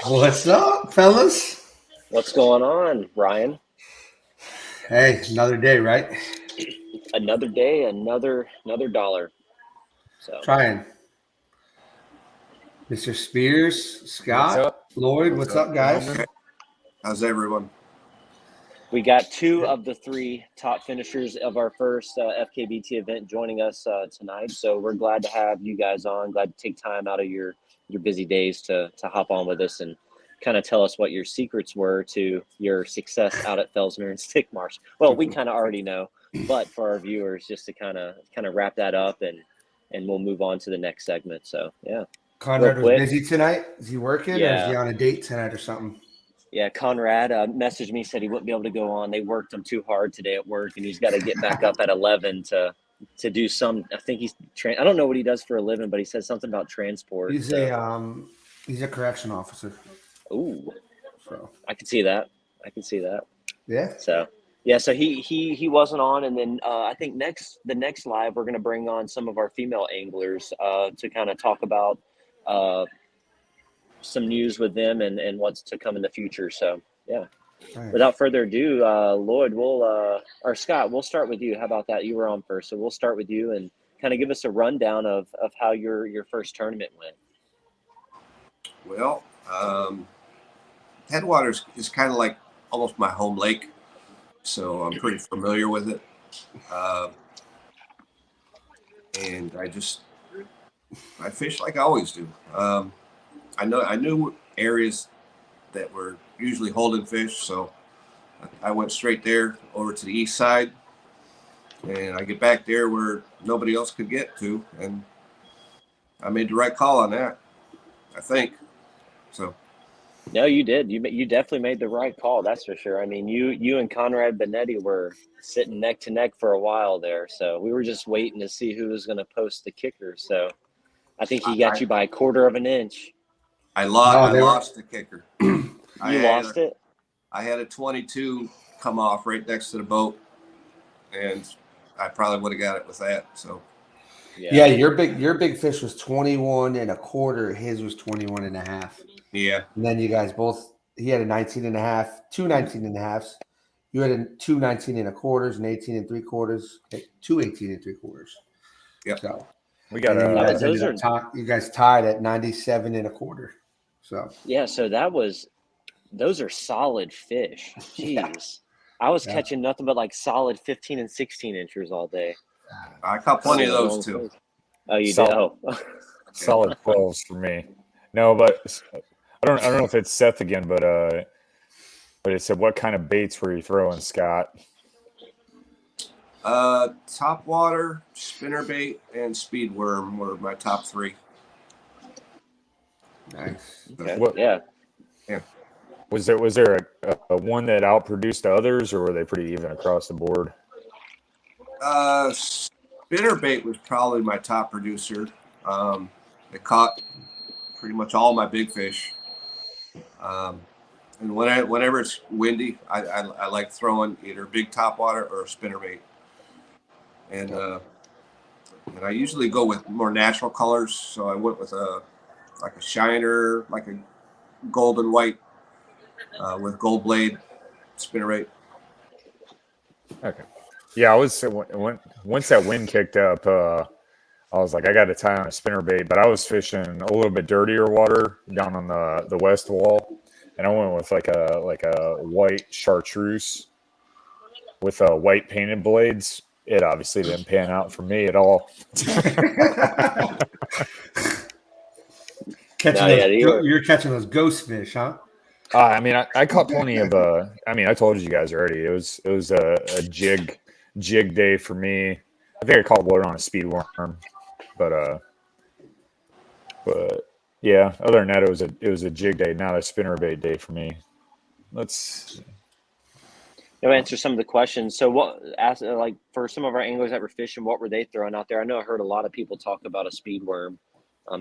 What's up, fellas? What's going on, Ryan? Hey, another day, right? Another day, another dollar. So Trying. Mr. Spears, What's Scott, up? Lloyd, What's what's up, up, guys? gentlemen? How's everyone? we got two of the three top finishers of our first FKBT event joining us tonight. So we're glad to have you guys on. Glad to take time out of your busy days to hop on with us and kind of tell us what your secrets were to your success out at Fellsmere and Stickmarsh. Well, we kind of already know, but for our viewers, just to kind of wrap that up and we'll move on to the next segment. So yeah, real Conrad was quick. busy tonight. Is he working or is he Yeah. on a date tonight or something? Yeah, Conrad messaged me, said he wouldn't be able to go on. They worked him too hard today at work, and he's got to get back up at 11 to do some. I think I don't know what he does for a living, but he said something about transport. He's a correction officer. Ooh, So I can see that. I can see that. yeah. So yeah, so he wasn't on, and then I think the next live we're gonna bring on some of our female anglers to kind of talk about some news with them and what's to come in the future. So yeah. Right. Without further ado, Lloyd, or Scott, we'll start with you. How about that? You were on first, so we'll start with you and kind of give us a rundown of how your first tournament went. Well, Headwaters is kind of like almost my home lake, so I'm pretty familiar with it. And I fish like I always do. I knew areas that were usually holding fish, so I went straight there over to the east side, and I get back there where nobody else could get to, and I made the right call on that, I think. So No, you did. You definitely made the right call. That's for sure. I mean, you and Conrad Benetti were sitting neck to neck for a while there, so we were just waiting to see who was going to post the kicker. So I think he got I you by a quarter of an inch. I No, they were- lost the kicker. You lost it. I had a 22 come off right next to the boat, and I probably would have got it with that. So Yeah, your big fish was 21 and a quarter. His was 21 and a half. yeah, And then you guys both, he had a 19 and a half, two 19 and a halves. You had two 19 and a quarters, and 18 and three quarters, two 18 and three quarters. Yep. So We got and then you guys Those ended up you guys tied at 97 and a quarter. So Yeah, so those are solid fish. Yeah. Jeez. I was Yeah. catching nothing but like solid 15 and 16 inchers all day. I caught plenty of those too. Oh, you did? Solid. Oh. solid 12s for me. No, but I don't know if it's Seth again, but it said what kind of baits were you throwing, Scott? Top water, spinnerbait, and speed worm were my top three. nice. Okay. What- Yeah. Was there a one that outproduced the others, or were they pretty even across the board? Spinnerbait was probably my top producer. It caught pretty much all my big fish. And whenever it's windy, I like throwing either big topwater or a spinnerbait. And I usually go with more natural colors. So I went with a shiner, like a golden white with gold blade spinnerbait. Okay. Yeah, I was once that wind kicked up, I was like, I got to tie on a spinnerbait, but I was fishing a little bit dirtier water down on the west wall, and I went with like a white chartreuse with white painted blades. It obviously didn't pan out for me at all. You're catching those ghost fish, huh? I mean, I caught plenty of. I mean, I told you guys already. It was a jig day for me. I think I caught one on a speed worm, but yeah. Other than that, it was a jig day, not a spinnerbait day for me. Let's. You'll answer some of the questions. So like for some of our anglers that were fishing, what were they throwing out there? I know I heard a lot of people talk about a speed worm.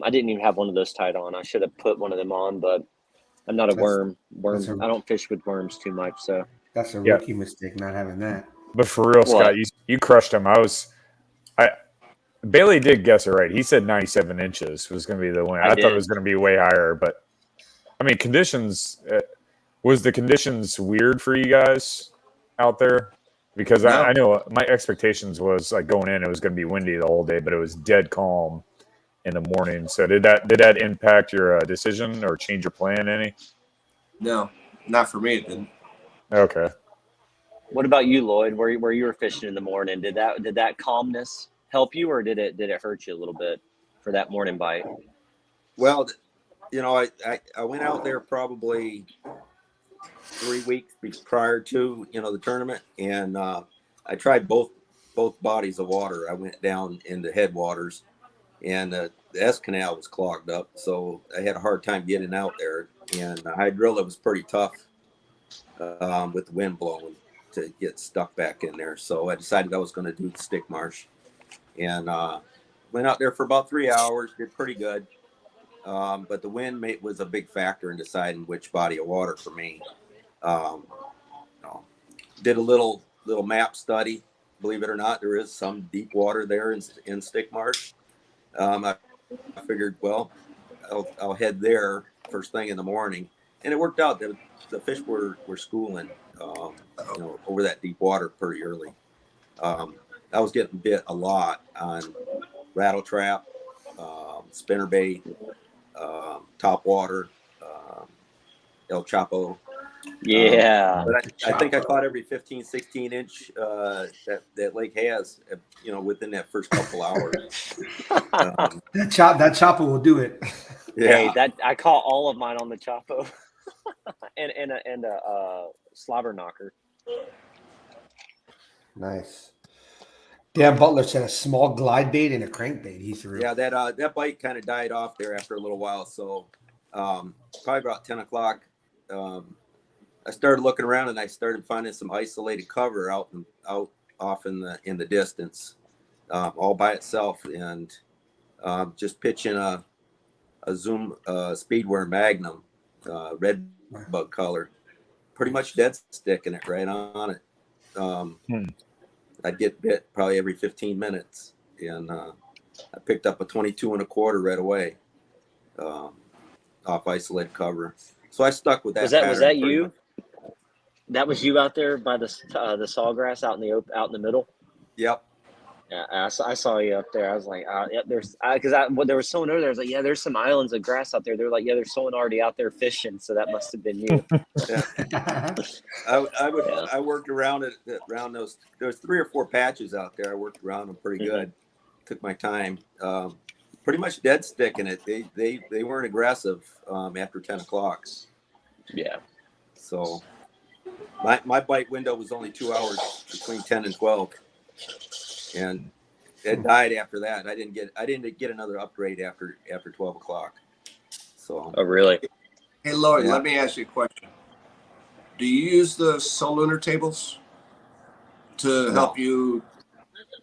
I didn't even have one of those tied on. I should have put one of them on, but I'm not a worm. I don't fish with worms too much. So That's a rookie mistake not having that. But for real, Scott, you crushed him. Bailey did guess it right. He said 97 inches was going to be the win. I thought it was going to be way higher, but I mean, conditions. Was the conditions weird for you guys out there? Because No. I know my expectations was like going in, it was going to be windy the whole day, but it was dead calm in the morning. So did that impact your decision or change your plan any? No, not for me. It didn't. Okay. What about you, Lloyd? Where you were fishing in the morning? Did that calmness help you, or did it hurt you a little bit for that morning bite? Well, I went out there probably 3 weeks prior to the tournament, and I tried both bodies of water. I went down in the headwaters, and the S canal was clogged up, so I had a hard time getting out there. And the hydrilla was pretty tough with the wind blowing to get stuck back in there. So I decided I was going to do the Stickmarsh, and went out there for about 3 hours. Did pretty good, but the wind was a big factor in deciding which body of water for me. Did a little map study. Believe it or not, there is some deep water there in Stickmarsh. I figured, well, I'll head there first thing in the morning, and it worked out. The fish were schooling, over that deep water pretty early. I was getting bit a lot on rattle trap, spinnerbait, top water, El Chapo. Yeah. But I think I caught every 15, 16 inch that lake has, within that first couple hours. That chopper will do it. Yeah. Hey, I caught all of mine on the Chapo, and a slobber knocker. Nice. Dan Butler said a small glide bait and a crankbait he threw. Yeah, that bite kind of died off there after a little while. So probably about 10 o'clock, I started looking around and I started finding some isolated cover out off in the distance, all by itself, and just pitching a Zoom Speedwear Magnum, red bug color, pretty much dead sticking it right on it. I'd get bit probably every 15 minutes, and I picked up a 22 1/4 right away off isolated cover. So I stuck with that. Was that you? Much. That was you out there by the sawgrass out in the middle. Yep. Yeah, I saw you up there. I was like, yep, there was someone over there. I was like, yeah, there's some islands of grass out there. They're like, yeah, there's someone already out there fishing, so that must have been you. Yeah. I worked around those. There was 3 or 4 patches out there. I worked around them pretty good. Took my time. Pretty much dead sticking it. They weren't aggressive after 10 o'clock. Yeah. So my bite window was only 2 hours between 10 and 12. And it died after that. I didn't get another upgrade after 12 o'clock. So. Oh, really? Hey, Lloyd, Yeah. let me ask you a question. Do you use the Solunar tables to help you?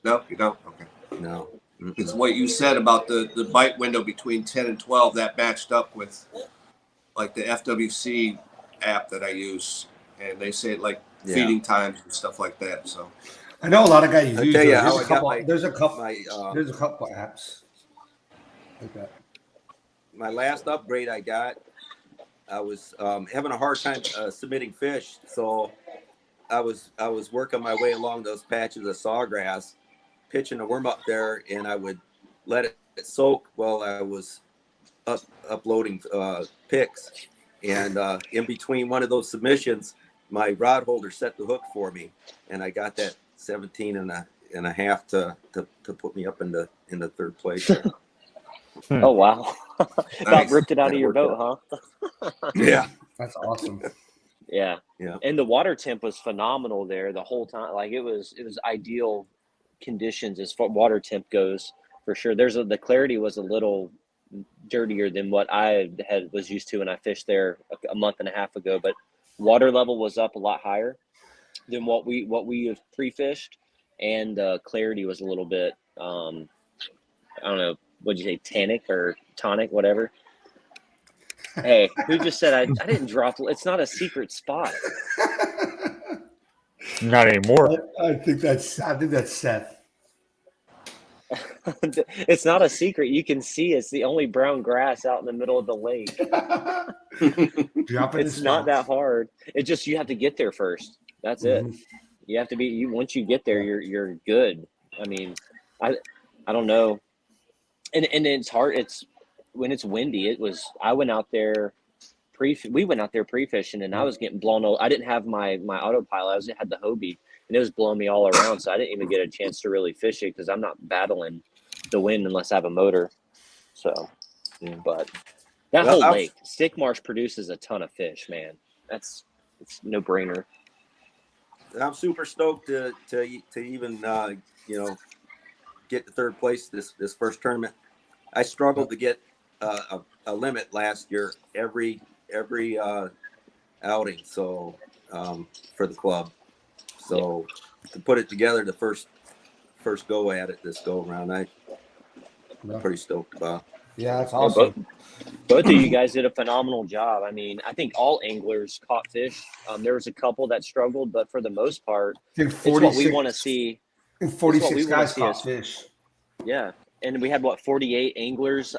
No, you don't? Okay. No. It's what you said about the bite window between 10 and 12 that matched up with like the FWC app that I use. And they say like feeding times and stuff like that. So I know a lot of guys use tell you those. how I got There's a couple my apps like that. my last upgrade I got, I was having a hard time submitting fish, so I was working my way along those patches of sawgrass, pitching a worm up there, and I would let it soak while I was uploading pics, and in between one of those submissions, my rod holder set the hook for me, and I got that 17 and a half to put me up in the third place. Oh, wow. About ripped it out of your That boat, huh? Yeah. That's awesome. Yeah. Yeah. And the water temp was phenomenal there the whole time. Like it was ideal conditions as far water temp goes, for sure. The clarity was a little dirtier than what I was used to when I fished there a month and a half ago, but water level was up a lot higher than what we have pre-fished, and clarity was a little bit I don't know, what'd you say, tannic or tonic, whatever. Hey, who just said I didn't drop? It's not a secret spot. Not anymore. I think that's Seth. It's not a secret. You can see it's the only brown grass out in the middle of the lake. Dropping It's not that hard. It just you have to get there first. That's it. You have to be you once you get there, you're good. I mean, I don't know. And it's hard. It's when it's windy. I went out there we went out there pre-fishing and I was getting blown over. I didn't have my autopilot. I had the Hobie and it was blowing me all around. So I didn't even get a chance to really fish it because I'm not battling the wind unless I have a motor. So, but that whole lake, Stickmarsh produces a ton of fish, man. It's no brainer. I'm super stoked to even get to third place this first tournament. I struggled to get a limit last year every outing, so for the club. So to put it together, the first go at it this go around, I'm pretty stoked about. Yeah, that's awesome. Both of you guys did a phenomenal job. I mean, I think all anglers caught fish. There was a couple that struggled, but for the most part, it's what we want to see. And 46 guys caught fish. Yeah, and we had 48 anglers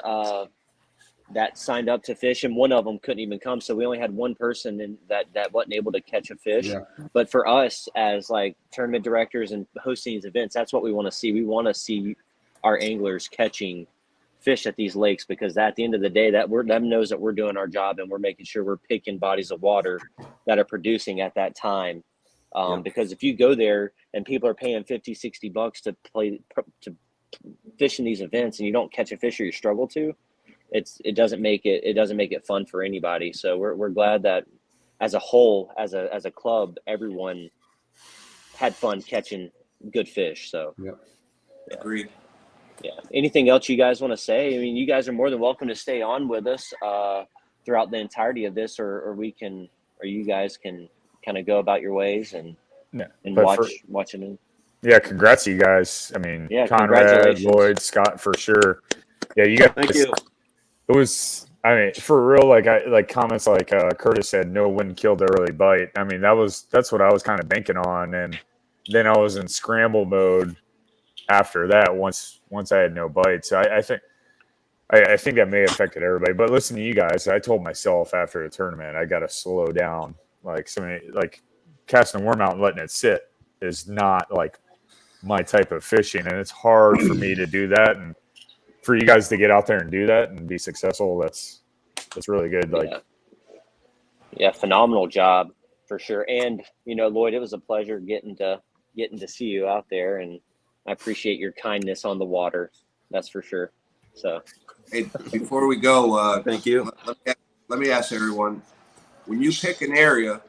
that signed up to fish, and one of them couldn't even come. So we only had one person that wasn't able to catch a fish. Yeah. But for us as like tournament directors and hosting these events, that's what we want to see. We want to see our anglers catching fish at these lakes, because at the end of the day, that knows that we're doing our job and we're making sure we're picking bodies of water that are producing at that time. Because if you go there and people are paying $50-$60 to fish in these events and you don't catch a fish or you struggle to, it doesn't make it fun for anybody. So we're glad that as a whole, as a club, everyone had fun catching good fish. So yeah. Agreed. Yeah. Anything else you guys want to say? I mean, you guys are more than welcome to stay on with us throughout the entirety of this, or you guys can kind of go about your ways and watch it. Yeah, congrats to you guys. I mean, Conrad, Lloyd, Scott, for sure. Yeah, you guys. Thank you. It was, I mean, for real. Like comments like Curtis said, no wind killed the early bite. I mean, that's what I was kind of banking on, and then I was in scramble mode after that. Once I had no bites, I think that may have affected everybody. But listen to you guys. I told myself after the tournament, I got to slow down. Like casting a worm out and letting it sit is not like my type of fishing, and it's hard for me to do that. And for you guys to get out there and do that and be successful, that's really good. Yeah, phenomenal job for sure. And Lloyd, it was a pleasure getting to see you out there, and I appreciate your kindness on the water. That's for sure. So, hey, before we go, thank you. Let me ask everyone: when you pick an area,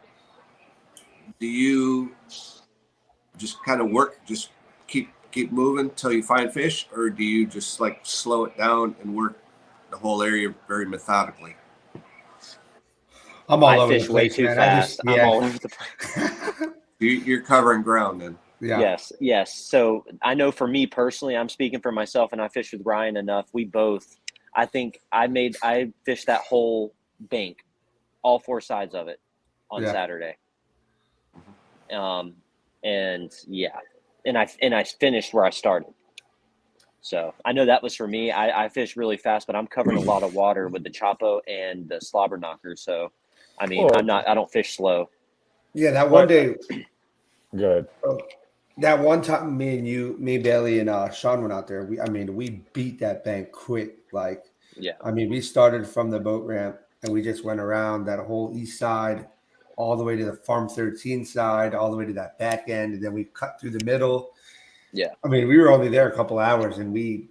do you just kind of just keep moving until you find fish, or do you just like slow it down and work the whole area very methodically? I'm all over the fish way place, too man. fast. I'm all over the place. You're covering ground then. Yeah. Yes. So I know for me personally, I'm speaking for myself, and I fished with Ryan enough. We both, I think I fished that whole bank, all four sides of it on Saturday. And I finished where I started. So I know that was for me. I fished really fast, but I'm covering a lot of water with the Chapo and the slobber knocker. So, I mean, I don't fish slow. Yeah. That one day. Good. That one time me, Bailey, and Sean went out there. We beat that bank quick. We started from the boat ramp and we just went around that whole east side, all the way to the Farm 13 side, all the way to that back end, and then we cut through the middle. Yeah. I mean, we were only there a couple hours and we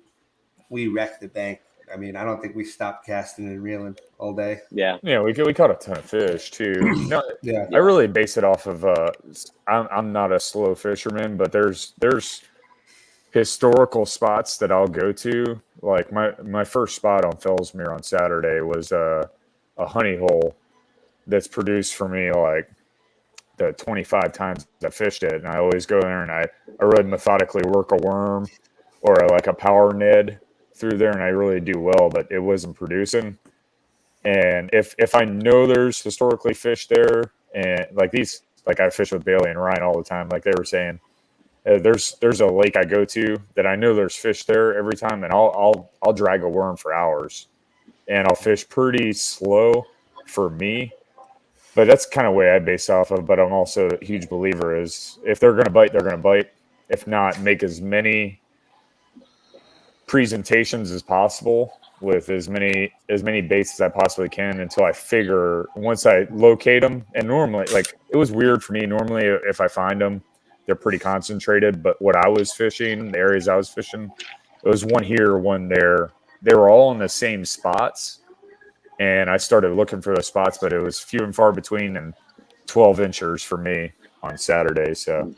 wrecked the bank. I mean, I don't think we stopped casting and reeling all day. Yeah. Yeah, we caught a ton of fish too. No, I really base it off of I'm not a slow fisherman, but there's historical spots that I'll go to. Like my first spot on Fellsmere on Saturday was a honey hole that's produced for me like the 25 times I fished it, and I always go there and I really methodically work a worm or a power Ned through there, and I really do well, but it wasn't producing. And if I know there's historically fish there, and I fish with Bailey and Ryan all the time, like they were saying, There's a lake I go to that I know there's fish there every time, and I'll drag a worm for hours, and I'll fish pretty slow for me. But that's kind of the way I base off of. But I'm also a huge believer is if they're going to bite, they're going to bite. If not, make as many presentations as possible with as many baits as I possibly can until I figure once I locate them. And normally, like it was weird for me. Normally, if I find them, they're pretty concentrated. But what I was fishing, the areas I was fishing, it was one here, one there. They were all in the same spots. And I started looking for those spots, but it was few and far between and 12 inchers for me on Saturday. So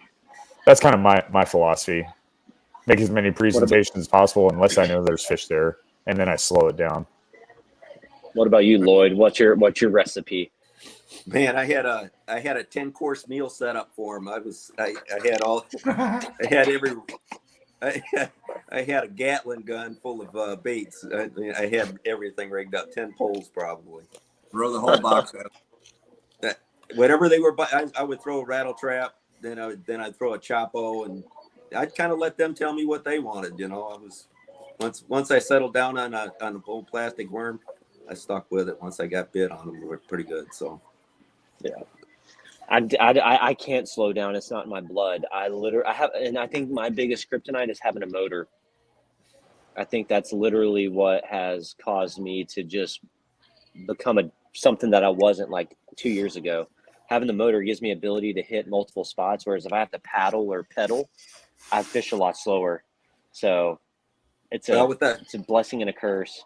that's kind of my philosophy. Make as many presentations as possible unless I know there's fish there, and then I slow it down. What about you, Lloyd? What's your recipe? Man, I had a 10-course meal set up for him. I had a Gatling gun full of baits. I had everything rigged up, 10 poles probably. Throw the whole box at Whatever they were, I would throw a rattle trap. Then I'd throw a Chapo, and I'd kind of let them tell me what they wanted. I was once I settled down on a old plastic worm, I stuck with it. Once I got bit on them, they were pretty good. So yeah. I can't slow down. It's not in my blood. I think my biggest kryptonite is having a motor. I think that's literally what has caused me to just become something that I wasn't like 2 years ago. Having the motor gives me ability to hit multiple spots, whereas if I have to paddle or pedal, I fish a lot slower. So it's a blessing and a curse.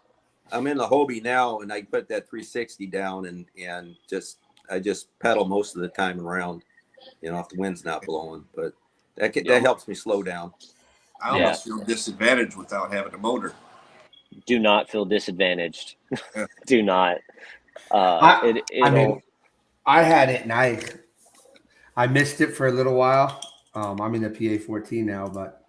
I'm in the Hobie now, and I put that 360 down and I just pedal most of the time around, if the wind's not blowing. But that helps me slow down. I almost feel disadvantaged without having a motor. Do not feel disadvantaged. Yeah. Do not. I had it, and I missed it for a little while. I'm in the PA-14 now, but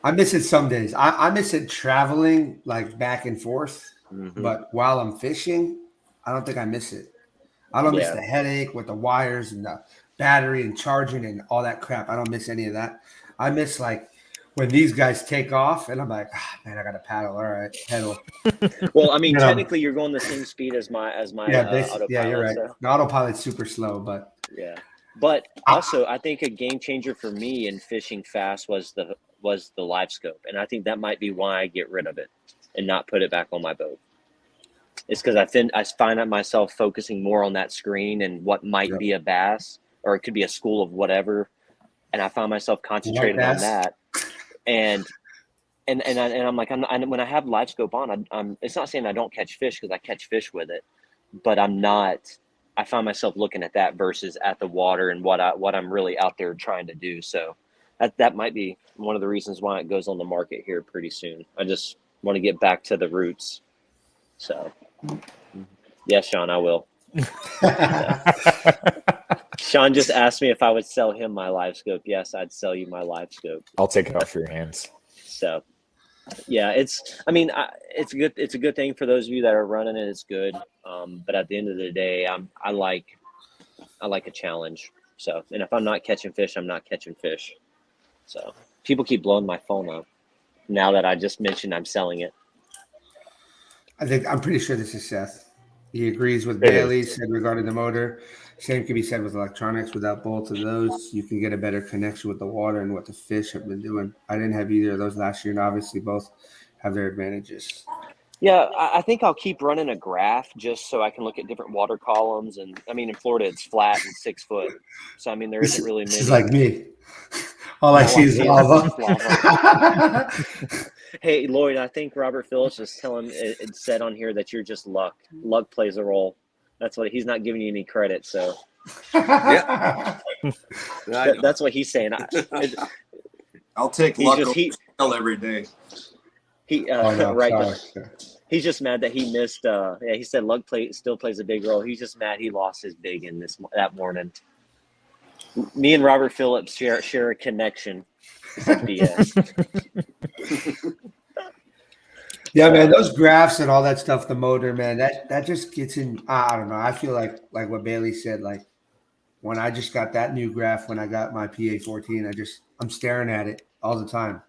I miss it some days. I miss it traveling like back and forth, but while I'm fishing, I don't think I miss it. I don't miss the headache with the wires and the battery and charging and all that crap. I don't miss any of that. I miss like when these guys take off and I'm like, man, I got to paddle. All right, pedal. Well, I mean, technically you're going the same speed as my autopilot. Yeah, you're right. So. The autopilot's super slow, but yeah. But also, I think a game changer for me in fishing fast was the live scope, and I think that might be why I get rid of it and not put it back on my boat. It's because I find myself focusing more on that screen and what might be a bass, or it could be a school of whatever, and I find myself concentrating on that. And I'm like, when I have live scope on, it's not saying I don't catch fish because I catch fish with it, but I'm not. I find myself looking at that versus at the water and what I'm really out there trying to do. So that might be one of the reasons why it goes on the market here pretty soon. I just want to get back to the roots. So yes, Sean, I will. Sean just asked me if I would sell him my live scope. Yes, I'd sell you my live scope. I'll take it off your hands. So yeah, it's a good thing for those of you that are running it. It's good. But at the end of the day, I like a challenge. So, and if I'm not catching fish, I'm not catching fish. So people keep blowing my phone up now that I just mentioned I'm selling it. I'm pretty sure this is Seth. He agrees with Bailey said regarding the motor. Same can be said with electronics. Without both of those, you can get a better connection with the water and what the fish have been doing. I didn't have either of those last year, and obviously both have their advantages. Yeah, I think I'll keep running a graph just so I can look at different water columns. And I mean, in Florida, it's flat and 6 foot. So, I mean, there isn't really many. This is like me. All I see is lava. Hey, Lloyd, I think Robert Phillips was telling it said on here that you're just luck. Luck plays a role. That's what he's not giving you any credit. So that's what he's saying. I'll take luck every day. Right. He's just mad that he missed. He said luck still plays a big role. He's just mad he lost his big in that morning. Me and Robert Phillips share a connection. Yeah, man, those graphs and all that stuff, the motor, man, that just gets in. I don't know. I feel like what Bailey said, like when I just got that new graph, when I got my PA14, I'm staring at it all the time.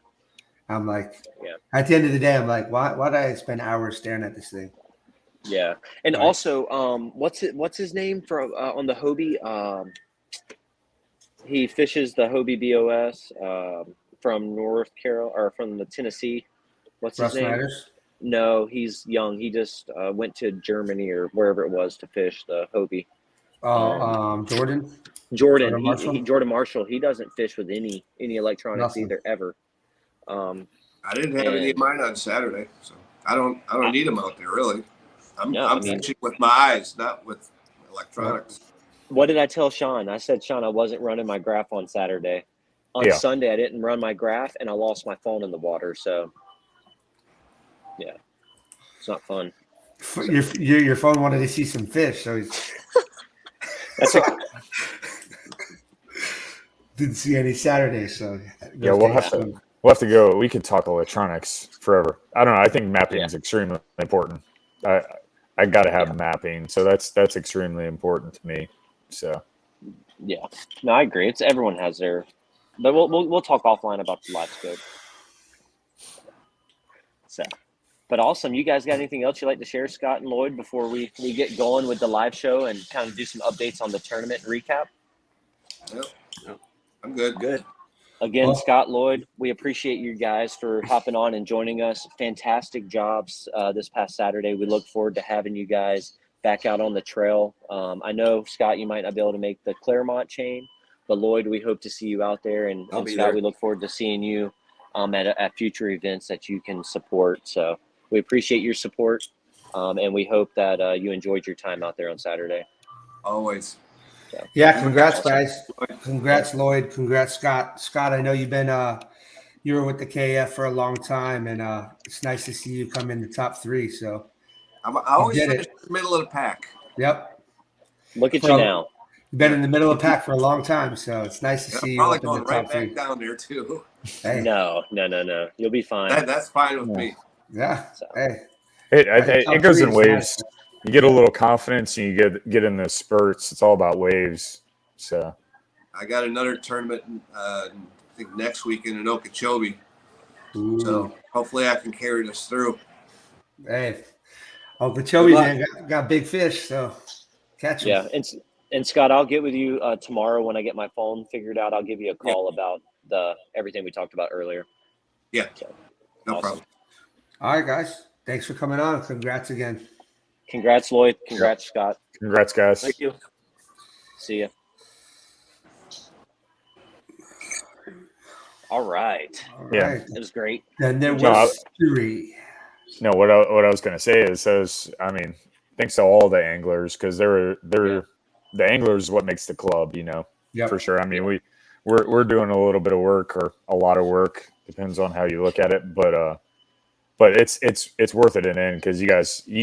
I'm like, at the end of the day, I'm like, why did I spend hours staring at this thing? Yeah. And Right. also, what's his name from on the Hobie? He fishes the Hobie BOS from North Carolina or from the Tennessee. What's his Russ name? Snyder's? No, he's young. He just went to Germany or wherever it was to fish the Hobie. Jordan Jordan Marshall. Marshall. He doesn't fish with any electronics Nothing. either ever. I didn't have any of mine on Saturday, so I don't need them out there really. I'm fishing with my eyes, not with electronics. What did I tell Sean? I said, Sean, I wasn't running my graph on Saturday. On Sunday, I didn't run my graph, and I lost my phone in the water. So, yeah, it's not fun. Your phone wanted to see some fish, so he's didn't see any Saturday. So yeah, we'll have to go. We could talk electronics forever. I don't know. I think mapping is extremely important. I got to have mapping, so that's extremely important to me. So, yeah, no, I agree. It's everyone has their, but we'll talk offline about the live scope. So, but awesome. You guys got anything else you'd like to share, Scott and Lloyd, before we get going with the live show and kind of do some updates on the tournament and recap? Yep. I'm good. Good. Again, Scott, Lloyd, we appreciate you guys for hopping on and joining us. Fantastic jobs this past Saturday. We look forward to having you guys back out on the trail. I know, Scott, you might not be able to make the Claremont chain, but Lloyd, we hope to see you out there. And Scott, there. we look forward to seeing you at future events that you can support. So we appreciate your support, and we hope that you enjoyed your time out there on Saturday. Always. So, yeah, congrats, guys. Congrats, Lloyd. Congrats, Scott. Scott, I know you've been you were with the KF for a long time, and it's nice to see you come in the top 3. So I always finish in the middle of the pack. Yep. Look at you now. You've been in the middle of the pack for a long time, so it's nice to see you probably up in going the top right 3. back down there too. Hey. No. You'll be fine. That's fine with me. Yeah. So. Hey. It goes in waves. Nice. You get a little confidence, and you get in the spurts. It's all about waves. So, I got another tournament, I think next weekend in Okeechobee. Ooh. So hopefully I can carry this through. Hey, Okeechobee man got big fish, so catch them. Yeah, and Scott, I'll get with you tomorrow when I get my phone figured out. I'll give you a call about everything we talked about earlier. Yeah, so, no problem. All right, guys. Thanks for coming on. Congrats again. Congrats, Lloyd. Congrats, Scott. Congrats, guys. Thank you. See ya. All right. Yeah. It was great. Then there was 3. No, what I was going to say is, I mean, thanks to all the anglers, because the anglers is what makes the club, for sure. I mean, we're doing a little bit of work or a lot of work, depends on how you look at it, but it's worth it in the end, because you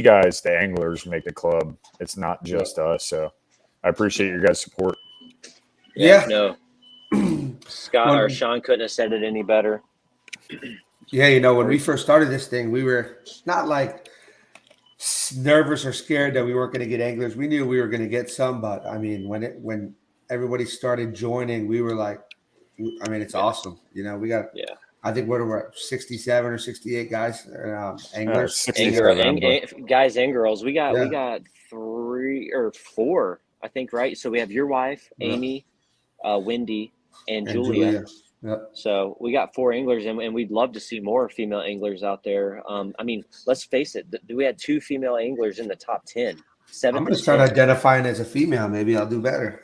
guys, the anglers, make the club. It's not just us. So I appreciate your guys' support. Yeah. No. Scott or Sean couldn't have said it any better. Yeah, when we first started this thing, we were not like nervous or scared that we weren't going to get anglers. We knew we were going to get some, but I mean, when everybody started joining, we were like, I mean, it's awesome. We got, I think we're 67 or 68 guys, anglers. Guys and girls. We got 3 or 4, I think, right? So we have your wife, Amy, Wendy, and Julia. Yep. So we got 4 anglers, and we'd love to see more female anglers out there. I mean, let's face it, we had 2 female anglers in the top 10. 7 I'm going to start identifying as a female. Maybe I'll do better.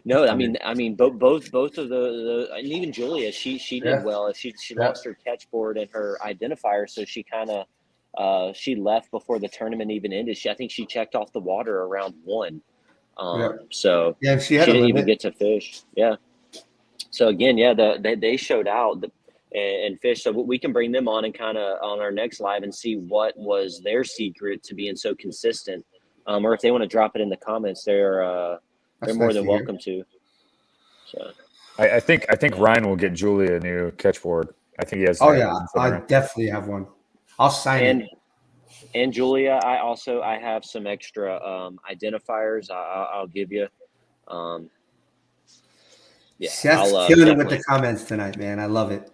No, I mean, both of the and even Julia, she did well. She lost her catch board and her identifier, so she kind of she left before the tournament even ended. I think she checked off the water around 1. So she didn't even get to fish. Yeah. So again, they showed out and fished. So we can bring them on and kind of on our next live and see what was their secret to being so consistent. Or if they want to drop it in the comments, they're more than welcome to. So I think Ryan will get Julia a new catch board. I think he has. Oh yeah, I definitely have one. I'll sign it. And Julia, I have some extra identifiers I'll give you. Yeah, Seth's I'll killing it with definitely. the comments tonight, man. I love it.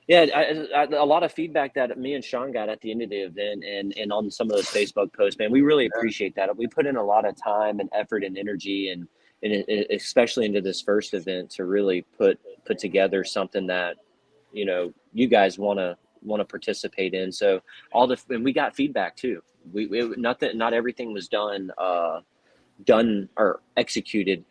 Yeah, a lot of feedback that me and Sean got at the end of the event and on some of those Facebook posts, man, we really appreciate that. We put in a lot of time and effort and energy and especially into this first event to really put together something that, you know, you guys want to participate in. So and we got feedback too. Not everything was done or executed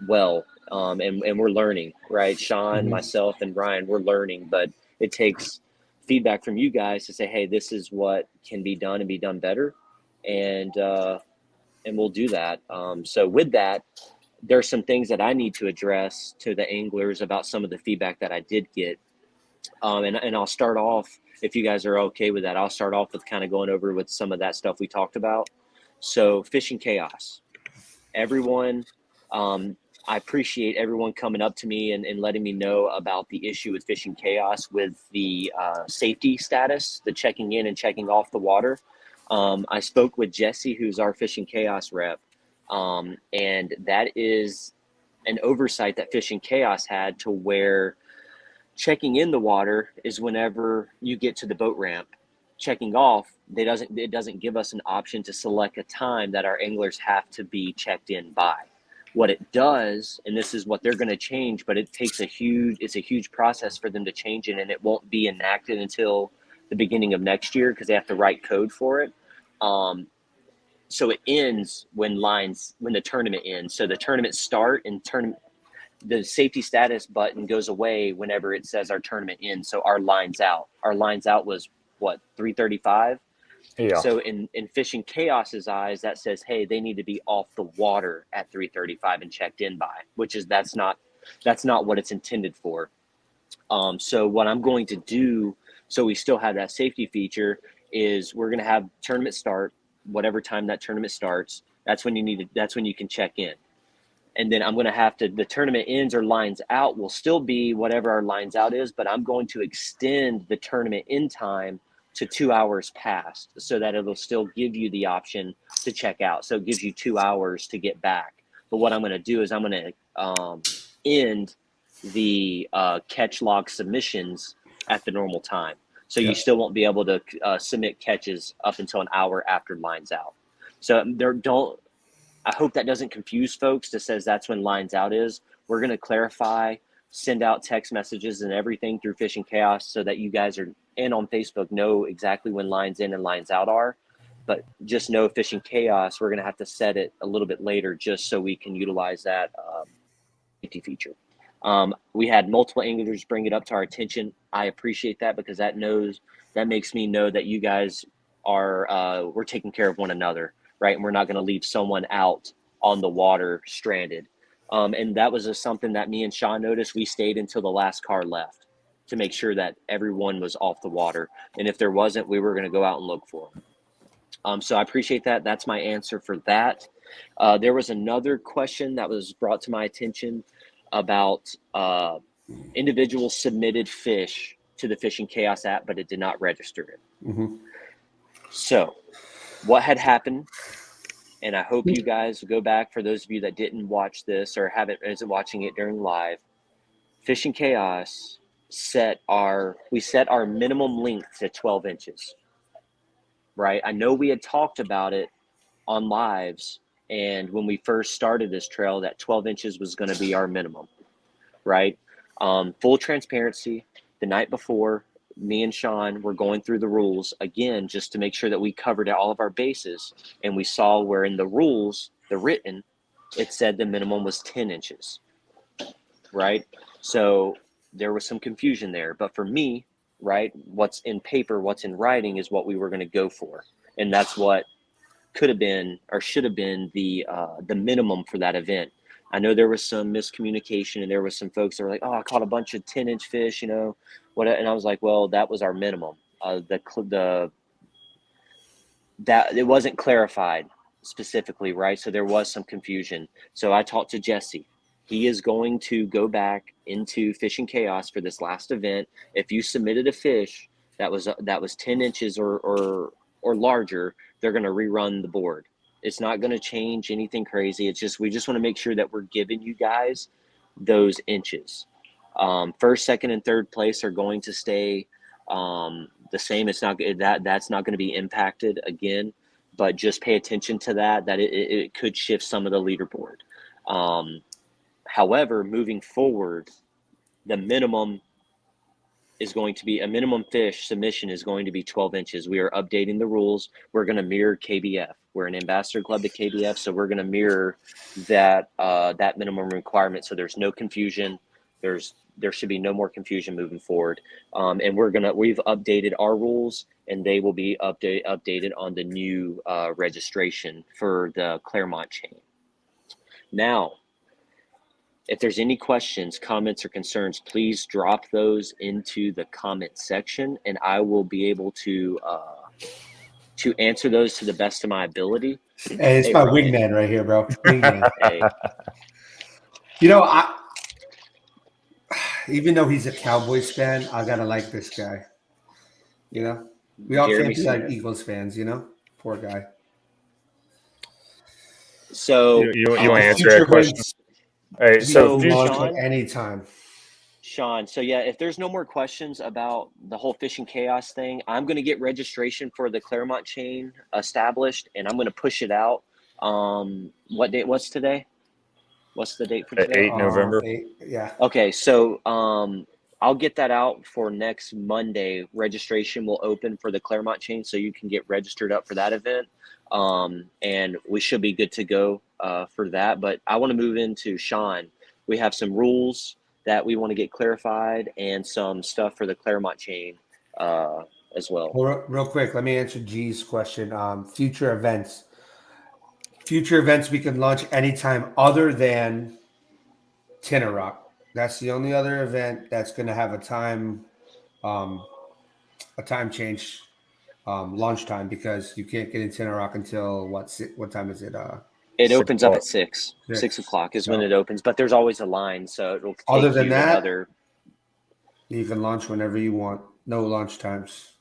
well. And we're learning, right? Sean, myself, and Ryan, we're learning, but it takes feedback from you guys to say, hey, this is what can be done and be done better. And we'll do that. So with that, there's some things that I need to address to the anglers about some of the feedback that I did get. And I'll start off, if you guys are okay with that, I'll start off with kind of going over with some of that stuff we talked about. So fishing chaos. Everyone, I appreciate everyone coming up to me and letting me know about the issue with fishing chaos with the safety status, the checking in and checking off the water. I spoke with Jesse, who's our fishing chaos rep, and that is an oversight that fishing chaos had to where checking in the water is whenever you get to the boat ramp. Checking off, it doesn't give us an option to select a time that our anglers have to be checked in by. What it does, and this is what they're going to change, but it's a huge process for them to change it, and it won't be enacted until the beginning of next year because they have to write code for it. So it ends when the tournament ends. So the tournament start and the safety status button goes away whenever it says our tournament ends. So our lines out was what, 3:35. Yeah. So in fishing chaos's eyes, that says, hey, they need to be off the water at 3:35 and checked in by, that's not what it's intended for. So what I'm going to do, so we still have that safety feature, is we're going to have tournament start, whatever time that tournament starts. That's when you can check in. And then I'm going to have the tournament ends or lines out will still be whatever our lines out is, but I'm going to extend the tournament in time to 2 hours past so that it'll still give you the option to check out. So it gives you 2 hours to get back. But what I'm going to do is I'm going to end the catch log submissions at the normal time. So you still won't be able to submit catches up until an hour after lines out. So I hope that doesn't confuse folks that says that's when lines out is. We're going to clarify, send out text messages and everything through Fishing Chaos so that you guys are in on Facebook know exactly when lines in and lines out are. But just know Fishing Chaos, we're going to have to set it a little bit later just so we can utilize that safety feature. We had multiple anglers bring it up to our attention. I appreciate that because that makes me know that you guys are we're taking care of one another, right? And we're not going to leave someone out on the water stranded. And that was just something that me and Sean noticed. We stayed until the last car left to make sure that everyone was off the water. And if there wasn't, we were going to go out and look for them. So I appreciate that. That's my answer for that. There was another question that was brought to my attention about individual submitted fish to the Fishing Chaos app, but it did not register it. So what had happened, and I hope you guys go back, for those of you that didn't watch this or isn't watching it during live, Fishing Chaos we set our minimum length to 12 inches, right? I know we had talked about it on lives, and when we first started this trail, that 12 inches was going to be our minimum, right? Full transparency, the night before, me and Sean were going through the rules again, just to make sure that we covered all of our bases. And we saw where in the rules, the written, it said the minimum was 10 inches, right? So there was some confusion there. But for me, right, what's in paper, what's in writing is what we were going to go for. And that's what could have been or should have been the minimum for that event. I know there was some miscommunication, and there was some folks that were like, "Oh, I caught a bunch of 10-inch fish," you know, what? And I was like, "Well, that was our minimum." That it wasn't clarified specifically, right? So there was some confusion. So I talked to Jesse. He is going to go back into Fishing Chaos for this last event. If you submitted a fish that was 10 inches or larger, they're going to rerun the board. It's not going to change anything crazy. It's just we just want to make sure that we're giving you guys those inches. First, second, and third place are going to stay the same. It's not that's not going to be impacted again, but just pay attention to that it could shift some of the leaderboard. However, moving forward, the minimum is going to be a minimum fish submission is going to be 12 inches. We are updating the rules. We're going to mirror KBF. We're an ambassador club to KBF, so we're going to mirror that that minimum requirement. So there's no confusion. There should be no more confusion moving forward. And we've updated our rules, and they will be updated on the new registration for the Claremont chain. Now, if there's any questions, comments, or concerns, please drop those into the comment section, and I will be able to answer those to the best of my ability. Hey, it's my wingman right here, bro. Wingman. Hey. You know, even though he's a Cowboys fan, I gotta like this guy. You know, we all can't be like Eagles fans. You know, poor guy. So you want to answer that question? Hey, so Sean, anytime. Sean, so yeah, if there's no more questions about the whole fishing chaos thing, I'm going to get registration for the Claremont chain established, and I'm going to push it out. What date? What's today? What's the date for today? 8 November. 8, yeah. Okay, so I'll get that out for next Monday. Registration will open for the Claremont chain, so you can get registered up for that event. And we should be good to go for that. But I want to move into Sean. We have some rules that we want to get clarified and some stuff for the Claremont chain as well. Real quick, let me answer G's question. Future events. Future events we can launch anytime other than Tinner Rock. That's the only other event that's going to have a time change. Launch time, because you can't get in Tinner Rock until what time is it? It opens up at 6 o'clock is when it opens, but there's always a line, so it'll take other than that, another. You can launch whenever you want. No launch times.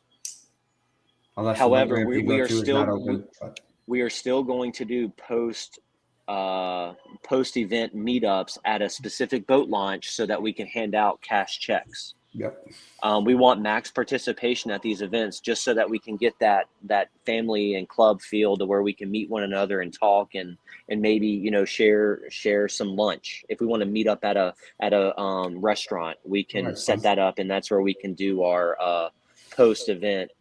Unless however, we are still going to do post event meetups at a specific boat launch so that we can hand out cash checks. Yep. We want max participation at these events just so that we can get that family and club feel to where we can meet one another and talk and maybe, you know, share some lunch. If we want to meet up at a restaurant, we can set that up, and that's where we can do our post event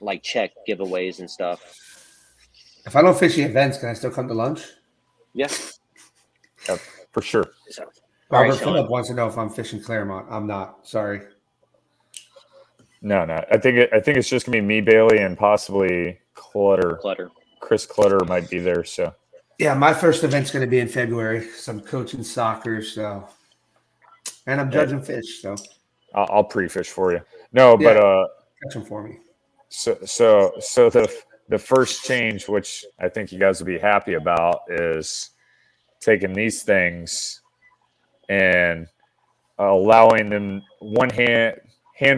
like check giveaways and stuff. If I don't fish the events, can I still come to lunch? Yes. Yep, for sure. So, Robert Phillip wants to know if I'm fishing Claremont. I'm not. Sorry. No. I think it's just gonna be me, Bailey, and possibly Clutter. Chris Clutter might be there. So. Yeah, my first event's gonna be in February. So I'm coaching soccer. So, and I'm judging fish. So. I'll pre-fish for you. No, but catch them for me. So the first change, which I think you guys will be happy about, is taking these things and allowing them one hand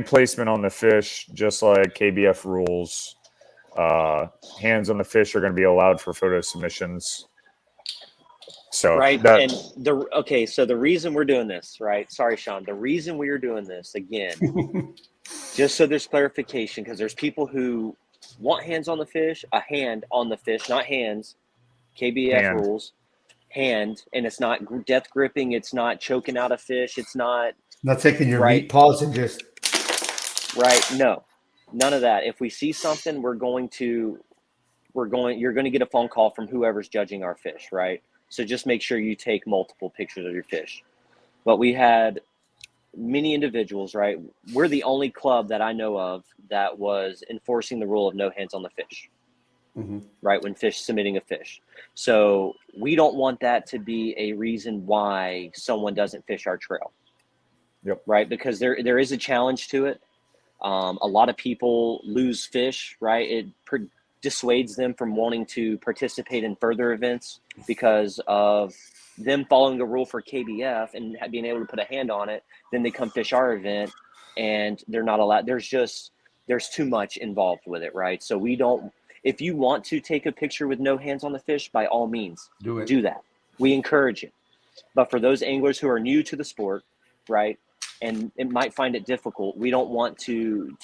placement on the fish, just like KBF rules. Hands on the fish are going to be allowed for photo submissions. So right, and so the reason we're doing this, right? Sorry, Sean. The reason we are doing this again, just so there's clarification, because there's people who want hands on the fish, a hand on the fish, not hands. KBF rules. Hand, and it's not death gripping, it's not choking out a fish, it's not taking your meat paws and just no, none of that. If we see something, you're going to get a phone call from whoever's judging our fish, right? So just make sure you take multiple pictures of your fish. But we had many individuals, right? We're the only club that I know of that was enforcing the rule of no hands on the fish. Mm-hmm. Right, when submitting a fish. So we don't want that to be a reason why someone doesn't fish our trail. Yep. Right, because there is a challenge to it. A lot of people lose fish, right? It dissuades them from wanting to participate in further events because of them following the rule for KBF and being able to put a hand on it. Then they come fish our event and they're not allowed. There's too much involved with it, right? So we don't. If you want to take a picture with no hands on the fish, by all means, do that. We encourage it. But for those anglers who are new to the sport, right, and it might find it difficult, we don't want to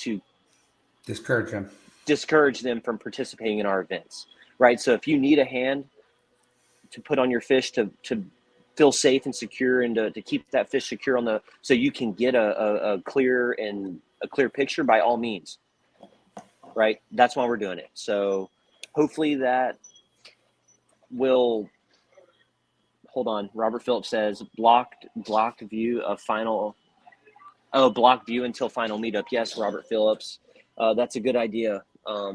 discourage them from participating in our events, right? So if you need a hand to put on your fish to feel safe and secure, and to keep that fish secure so you can get a clear picture, by all means, right? That's why we're doing it. So hopefully that will. Hold on. Robert Phillips says blocked view of final. Oh, blocked view until final meetup. Yes, Robert Phillips. That's a good idea.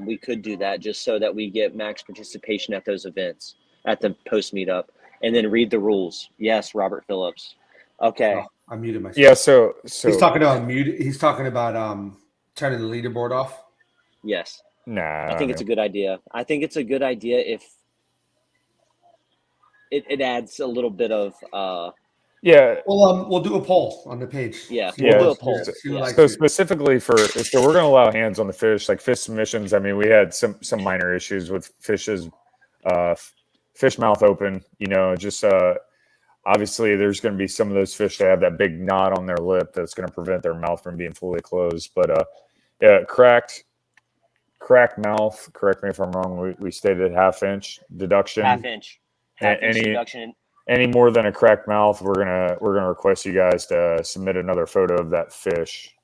We could do that just so that we get max participation at those events, at the post meetup, and then read the rules. Yes, Robert Phillips. Okay. Oh, I muted myself. Yeah. So he's talking about He's talking about turning the leaderboard off. Yes. Nah. I think it's a good idea. I think it's a good idea if it adds a little bit of yeah. Well, we'll do a poll on the page. Yeah, we'll do a poll. So specifically so we're going to allow hands on the fish, like fish submissions. I mean, we had some minor issues with fishes, fish mouth open. Just obviously there's going to be some of those fish that have that big knot on their lip that's going to prevent their mouth from being fully closed. But yeah, cracked mouth. Correct me if I'm wrong. We stated half-inch deduction. Half-inch deduction. Any more than a cracked mouth, we're gonna request you guys to submit another photo of that fish.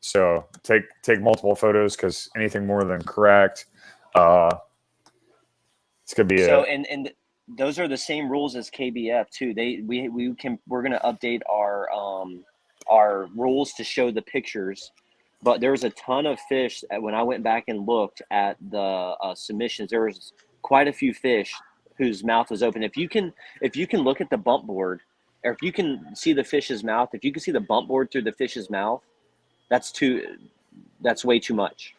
So take multiple photos, because anything more than cracked, it's gonna be and those are the same rules as KBF too. We're gonna update our rules to show the pictures, but there was a ton of fish when I went back and looked at the submissions. There was quite a few fish whose mouth was open. If you can look at the bump board, or if you can see the fish's mouth, if you can see the bump board through the fish's mouth, that's way too much,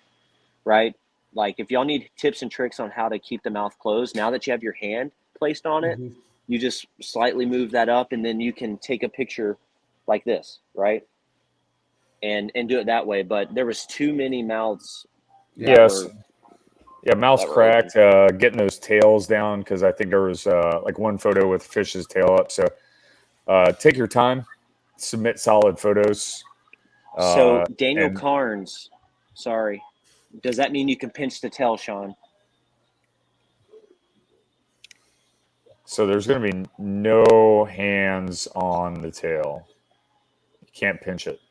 right? Like, if y'all need tips and tricks on how to keep the mouth closed, now that you have your hand placed on it, you just slightly move that up, and then you can take a picture like this, right? And do it that way. But there was too many mouths. Yes. Yeah, mouth's cracked, getting those tails down, because I think there was like one photo with fish's tail up. So take your time, submit solid photos. So Daniel Carnes, sorry, does that mean you can pinch the tail, Sean? So there's going to be no hands on the tail. You can't pinch it.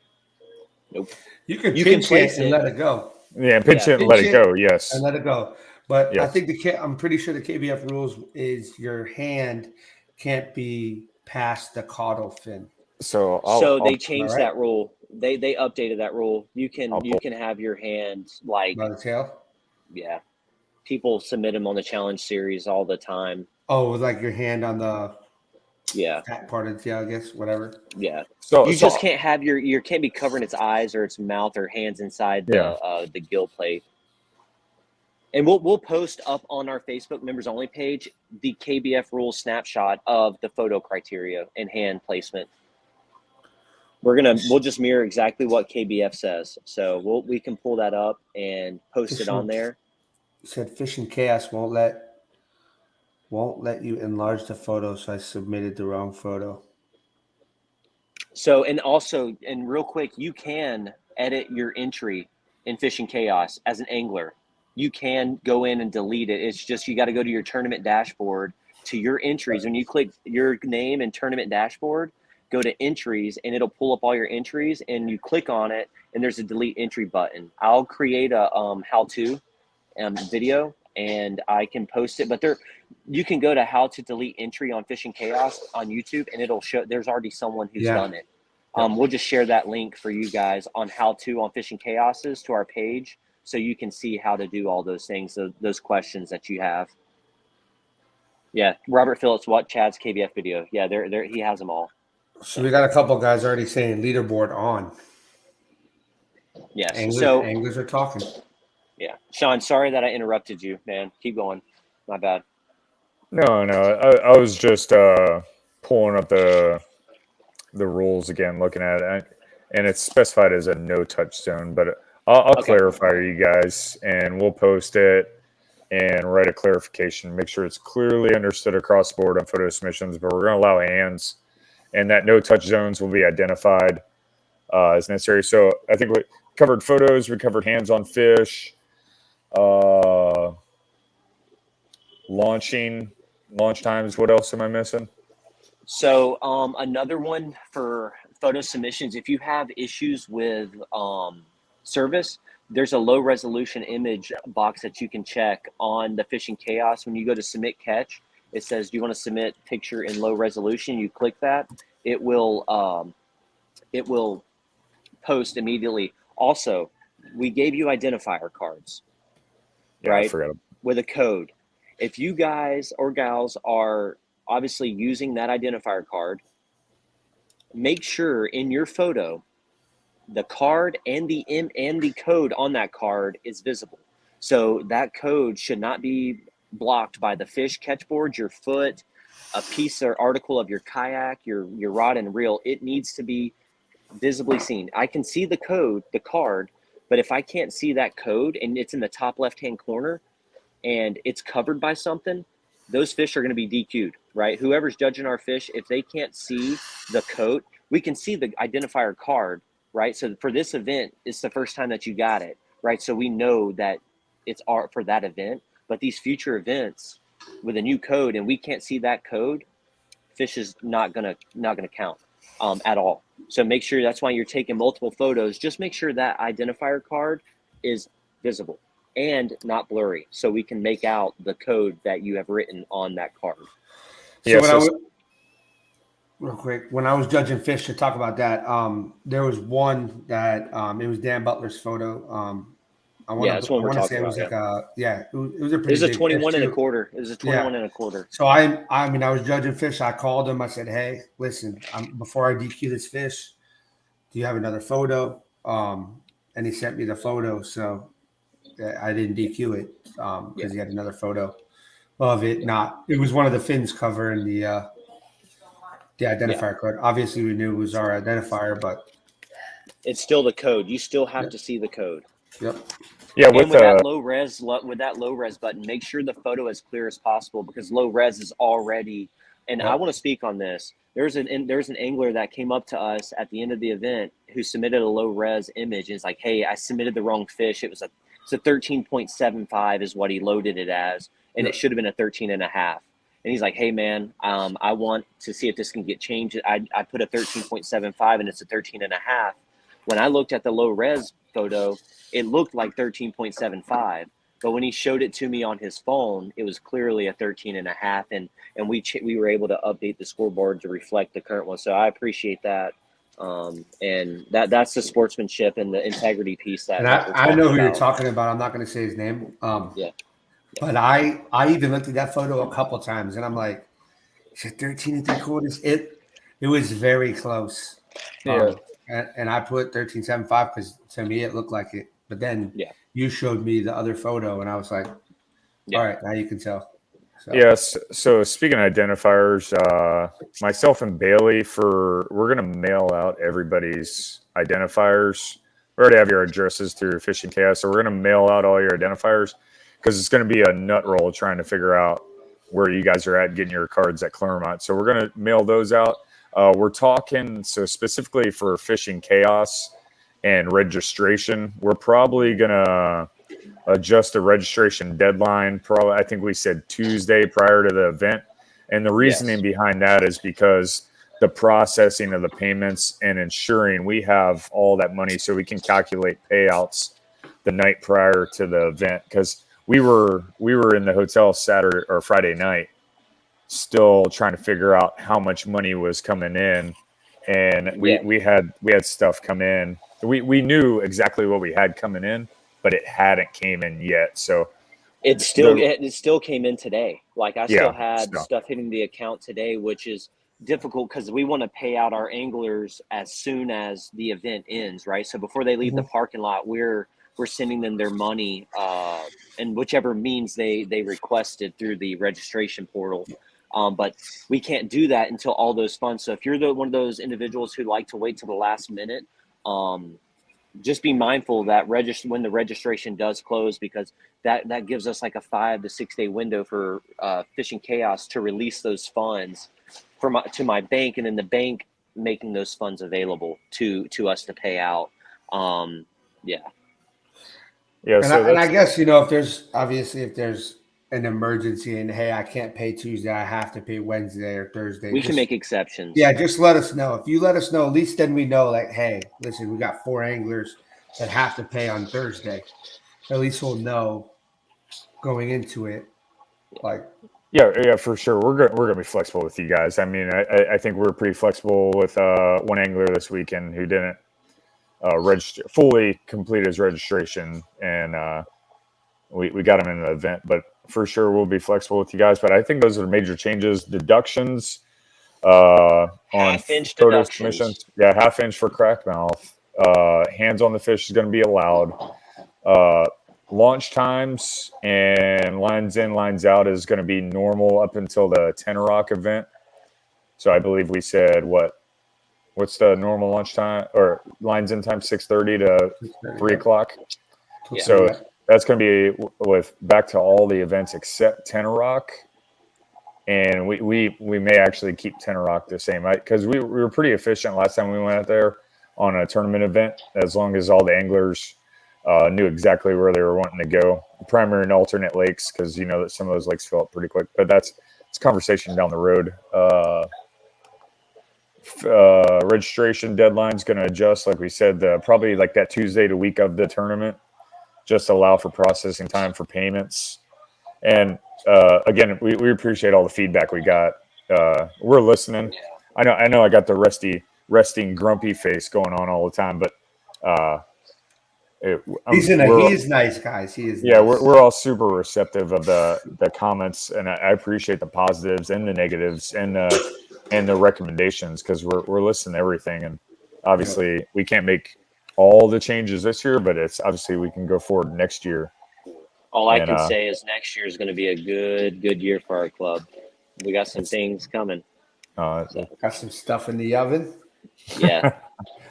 Nope. You can pinch it and let it go. Yeah, pinch it and let it go. Yes, and let it go. But yes. I think I'm pretty sure the KBF rules is your hand can't be past the caudal fin. So they changed that rule. They updated that rule. You can have your hand like by the tail. Yeah, people submit them on the challenge series all the time. Oh, like your hand on the that part of the tail, I guess, whatever. Yeah. So you just can't have you can't be covering its eyes or its mouth or hands inside the gill plate. And we'll post up on our Facebook members only page the KBF rules snapshot of the photo criteria and hand placement. We'll just mirror exactly what KBF says. So we can pull that up and post it on there. It said Fishing Chaos won't let you enlarge the photo, so I submitted the wrong photo. So, and real quick, you can edit your entry in Fishing Chaos as an angler. You can go in and delete it. It's just you got to go to your tournament dashboard, to your entries. When you click your name and tournament dashboard, go to entries, and it'll pull up all your entries, and you click on it, and there's a delete entry button. I'll create a how-to video, and I can post it. But you can go to how to delete entry on Fishing Chaos on YouTube, and it'll show there's already someone who's done it. We'll just share that link for you guys on how-to on Fishing Chaoses to our page, so you can see how to do all those things, those questions that you have. Yeah, Robert Phillips, what Chad's KBF video? Yeah, there he has them all. So we got a couple guys already saying leaderboard on. Yes. Anglers are talking. Yeah, Sean, sorry that I interrupted you, man. Keep going. My bad. No. I was just pulling up the rules again, looking at it. and it's specified as a no-touch zone. But I'll Okay. clarify you guys, and we'll post it and write a clarification. Make sure it's clearly understood across the board on photo submissions. But we're going to allow hands, and that no-touch zones will be identified as necessary. So I think we covered photos, we covered hands on fish, launch times. What else am I missing? So another one for photo submissions, if you have issues with service, there's a low resolution image box that you can check on the Fishing Chaos. When you go to submit catch, it says, do you want to submit picture in low resolution? You click that, it will post immediately. Also, we gave you identifier cards, right? I forgot. With a code. If you guys or gals are obviously using that identifier card, make sure in your photo the card and the code on that card is visible. So that code should not be blocked by the fish catch board, your foot, a piece or article of your kayak, your rod and reel. It needs to be visibly seen. I can see the code, the card, but if I can't see that code and it's in the top left-hand corner and it's covered by something, those fish are going to be DQ'd, right? Whoever's judging our fish, if they can't see the code, we can see the identifier card, right? So for this event, it's the first time that you got it, right? So we know that it's art for that event, but these future events with a new code and we can't see that code, fish is not gonna count at all. So make sure, that's why you're taking multiple photos. Just make sure that identifier card is visible and not blurry, so we can make out the code that you have written on that card. Real quick, when I was judging fish, to talk about that, there was one that it was Dan Butler's photo. I want to say it was about, it was a pretty. It was a 21 and a quarter. It was a 21 and a quarter. So I mean, I was judging fish. I called him. I said, "Hey, listen, before I DQ this fish, do you have another photo?" And he sent me the photo. So I didn't DQ it because he had another photo of it. It was one of the fins covering the identifier code. Obviously, we knew it was our identifier, but it's still the code. You still have to see the code. Yep. Yeah, with that low res button, make sure the photo is clear as possible, because low res is already. And I want to speak on this. There's an angler that came up to us at the end of the event who submitted a low res image, and it's like, hey, I submitted the wrong fish. It's a 13.75 is what he loaded it as, and it should have been a 13.5. And he's like, hey man, I want to see if this can get changed. I put a 13.75 and it's a 13.5. When I looked at the low res photo, it looked like 13.75, but when he showed it to me on his phone, it was clearly a 13.5, and we were able to update the scoreboard to reflect the current one. So I appreciate that, and that's the sportsmanship and the integrity piece that. And I know who you're talking about. I'm not going to say his name. But I even looked at that photo a couple times, and I'm like, is it 13 3/4? It was very close. And I put 13.75 because to me it looked like it. But then you showed me the other photo, and I was like, all right, now you can tell. So. Yes. So speaking of identifiers, myself and Bailey, we're going to mail out everybody's identifiers. We already have your addresses through Fishing Chaos, so we're going to mail out all your identifiers, because it's going to be a nut roll trying to figure out where you guys are at getting your cards at Claremont. So we're going to mail those out. We're talking, so specifically for Fishing Chaos and registration, we're probably going to adjust the registration deadline. Probably, I think we said Tuesday prior to the event. And the reasoning behind that is because the processing of the payments and ensuring we have all that money so we can calculate payouts the night prior to the event. Because we were in the hotel Saturday or Friday night, still trying to figure out how much money was coming in, and we had stuff come in. We knew exactly what we had coming in, but it hadn't came in yet. So it still came in today. Like I still had stuff hitting the account today, which is difficult because we want to pay out our anglers as soon as the event ends, right? So before they leave the parking lot, we're sending them their money and whichever means they requested through the registration portal. But we can't do that until all those funds. So if you're one of those individuals who like to wait till the last minute, just be mindful that when the registration does close, because that gives us like a 5 to 6 day window for Fishing Chaos to release those funds to my bank, and then the bank making those funds available to us to pay out. Yeah. And I guess, if there's an emergency and hey, I can't pay Tuesday, I have to pay Wednesday or Thursday. We can make exceptions. Yeah, just let us know. If you let us know, at least then we know, like, hey, listen, we got 4 anglers that have to pay on Thursday. At least we'll know going into it. Like, yeah, for sure. We're gonna be flexible with you guys. I mean, I think we're pretty flexible with one angler this weekend who didn't fully complete his registration, and we got him in the event. But for sure, we'll be flexible with you guys. But I think those are major changes. Deductions on half-inch photo deductions. submissions. Yeah, half-inch for crackmouth. Hands on the fish is going to be allowed. Launch times and lines in, lines out is going to be normal up until the Tenorock event. So I believe we said what's the normal lunch time or lines in time? 6:30 to 3 o'clock. Yeah. So that's going to be with back to all the events except Tenorock. And we may actually keep Tenorock the same, right? Because we were pretty efficient last time we went out there on a tournament event, as long as all the anglers knew exactly where they were wanting to go. Primary and alternate lakes, because that some of those lakes fill up pretty quick. But it's conversation down the road. Registration deadline's going to adjust, like we said, probably like that Tuesday the week of the tournament, just to allow for processing time for payments. And again, we appreciate all the feedback we got. We're listening. I know I got the resting grumpy face going on all the time, but he's nice, guys. He is. Yeah, nice. We're all super receptive of the comments, and I appreciate the positives and the negatives and the recommendations, because we're listening to everything. And obviously, we can't make all the changes this year, but it's obviously we can go forward next year. All I can say is next year is going to be a good year for our club. We got some things coming. Got some stuff in the oven. Yeah.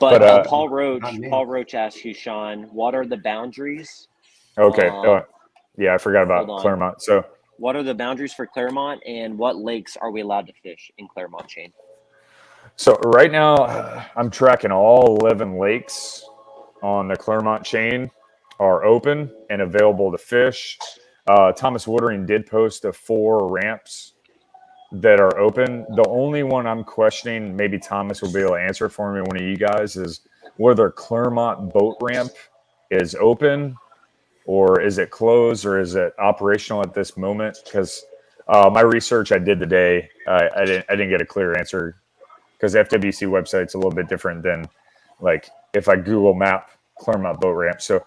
But Paul Roach asked you, Sean, what are the boundaries? Okay. Yeah, I forgot about Claremont. So what are the boundaries for Claremont, and what lakes are we allowed to fish in Claremont chain? So right now, I'm tracking all 11 lakes on the Claremont chain are open and available to fish. Thomas Woodring did post 4 ramps that are open. The only one I'm questioning, maybe Thomas will be able to answer for me, one of you guys, is whether Claremont boat ramp is open, or is it closed, or is it operational at this moment? Because my research I did today, I didn't get a clear answer, because the FWC website's a little bit different than like if I Google map Claremont boat ramp. So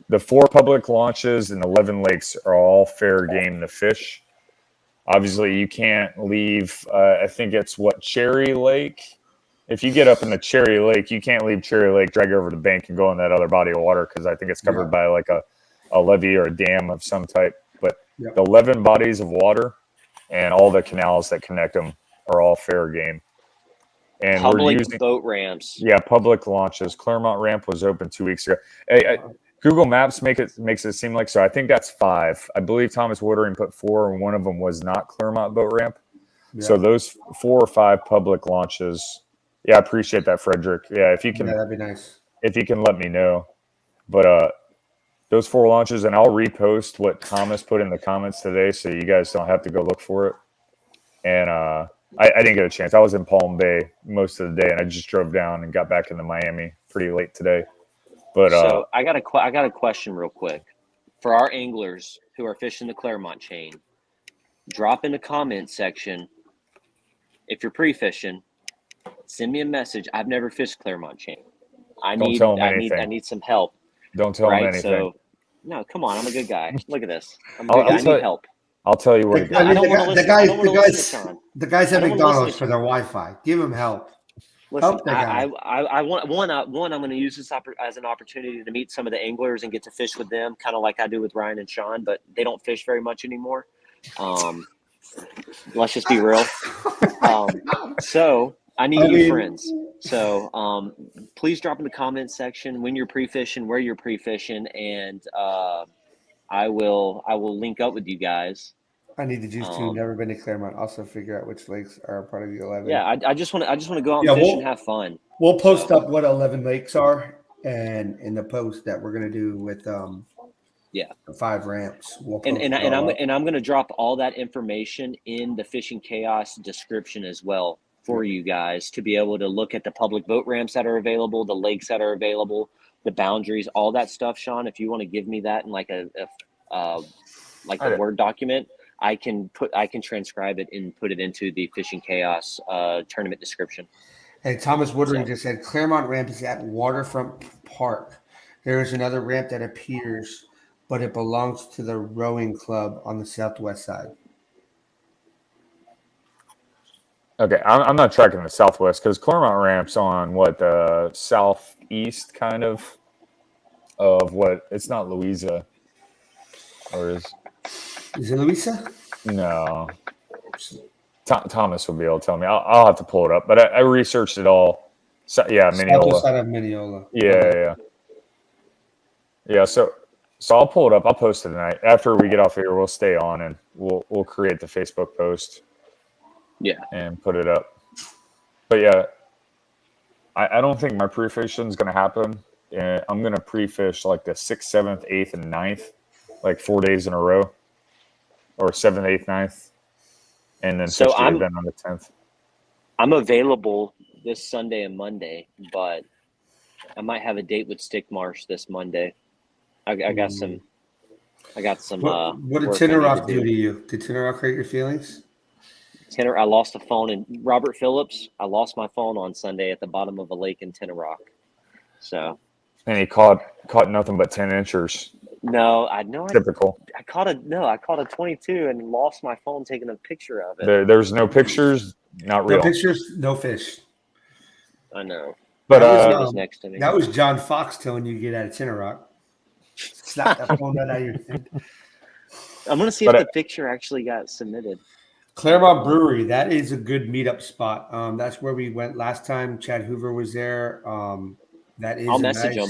the 4 public launches and 11 lakes are all fair game to fish. Obviously, you can't leave, I think it's Cherry Lake. If you get up in the Cherry Lake, you can't leave Cherry Lake, drag over the bank, and go in that other body of water, because I think it's covered by like a levee or a dam of some type. But the 11 bodies of water and all the canals that connect them are all fair game. And public boat ramps. Yeah, public launches. Claremont ramp was open 2 weeks ago. Google Maps makes it seem like, so I think that's 5. I believe Thomas Woodring put 4, and one of them was not Claremont boat ramp. Yeah. So those 4 or 5 public launches. Yeah, I appreciate that, Frederick. Yeah, if you can, that'd be nice. If you can let me know. But those 4 launches, and I'll repost what Thomas put in the comments today, so you guys don't have to go look for it. And I didn't get a chance. I was in Palm Bay most of the day, and I just drove down and got back into Miami pretty late today. But so I got a question real quick for our anglers who are fishing the Claremont chain. Drop in the comment section if you're pre-fishing. Send me a message. I've never fished Claremont chain. I need some help. Don't tell them anything. So, no, come on. I'm a good guy. Look at this. I'm a good guy. I need help. I'll tell you what. I don't want to listen. I don't want to listen to Sean. The guys at McDonald's for their Wi-Fi. Give them help. Listen, I want I'm going to use this as an opportunity to meet some of the anglers and get to fish with them, kind of like I do with Ryan and Sean, but they don't fish very much anymore. Let's just be real. So I need you friends. So please drop in the comments section when you're pre-fishing, where you're pre-fishing, and I will link up with you guys. I need the juice too. Never been to Claremont. Also figure out which lakes are part of the 11. Yeah, I just want to go out and fish and have fun. We'll post up what 11 lakes are, and in the post that we're gonna do with the 5 ramps. And I'm gonna drop all that information in the Fishing Chaos description as well for you guys to be able to look at the public boat ramps that are available, the lakes that are available, the boundaries, all that stuff. Sean, if you want to give me that in like a Word document, I can transcribe it and put it into the Fishing Chaos tournament description. Hey, Thomas Woodring just said Claremont ramp is at Waterfront Park. There is another ramp that appears, but it belongs to the rowing club on the southwest side. Okay, I'm not tracking the southwest because Claremont ramp's on what, the southeast kind of what? It's not Louisa, or is it Louisa? No. Thomas will be able to tell me. I'll have to pull it up, but I researched it all. So, yeah, Mineola. Side of Mineola. Yeah. So I'll pull it up. I'll post it tonight. After we get off here, we'll stay on and we'll create the Facebook post. Yeah. And put it up. But yeah, I don't think my pre-fishing is going to happen. I'm going to pre-fish like the 6th, 7th, 8th, and 9th, like 4 days in a row, or 7th, 8th, 9th, and then fish the event on the 10th. I'm available this Sunday and Monday, but I might have a date with Stickmarsh this Monday. I got some. What did Tinner Rock do to you? Did Tinner Rock hurt your feelings? I lost a phone in Robert Phillips. I lost my phone on Sunday at the bottom of a lake in Tinner Rock. So. And he caught nothing but 10 inchers. No, I know. Typical. I caught a 22 and lost my phone taking a picture of it. There's no pictures, not real. No pictures, no fish. I know. But that was next to me. That was John Fox telling you to get out of Tinner Rock. Slap that phone out of your head. I'm gonna see if the picture actually got submitted. Claremont Brewery, that is a good meetup spot. That's where we went last time. Chad Hoover was there. I'll message him.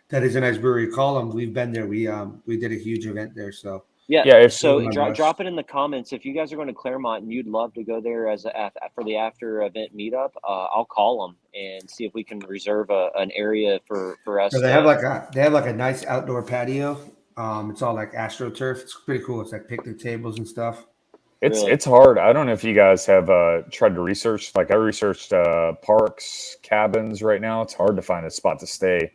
That is a nice brewery. Call them. We've been there. We did a huge event there. So So drop it in the comments if you guys are going to Claremont and you'd love to go there for the after event meetup. I'll call them and see if we can reserve an area for us. So they have like a nice outdoor patio. It's all like AstroTurf. It's pretty cool. It's like picnic tables and stuff. It's hard. I don't know if you guys have tried to research. Like I researched parks, cabins right now. It's hard to find a spot to stay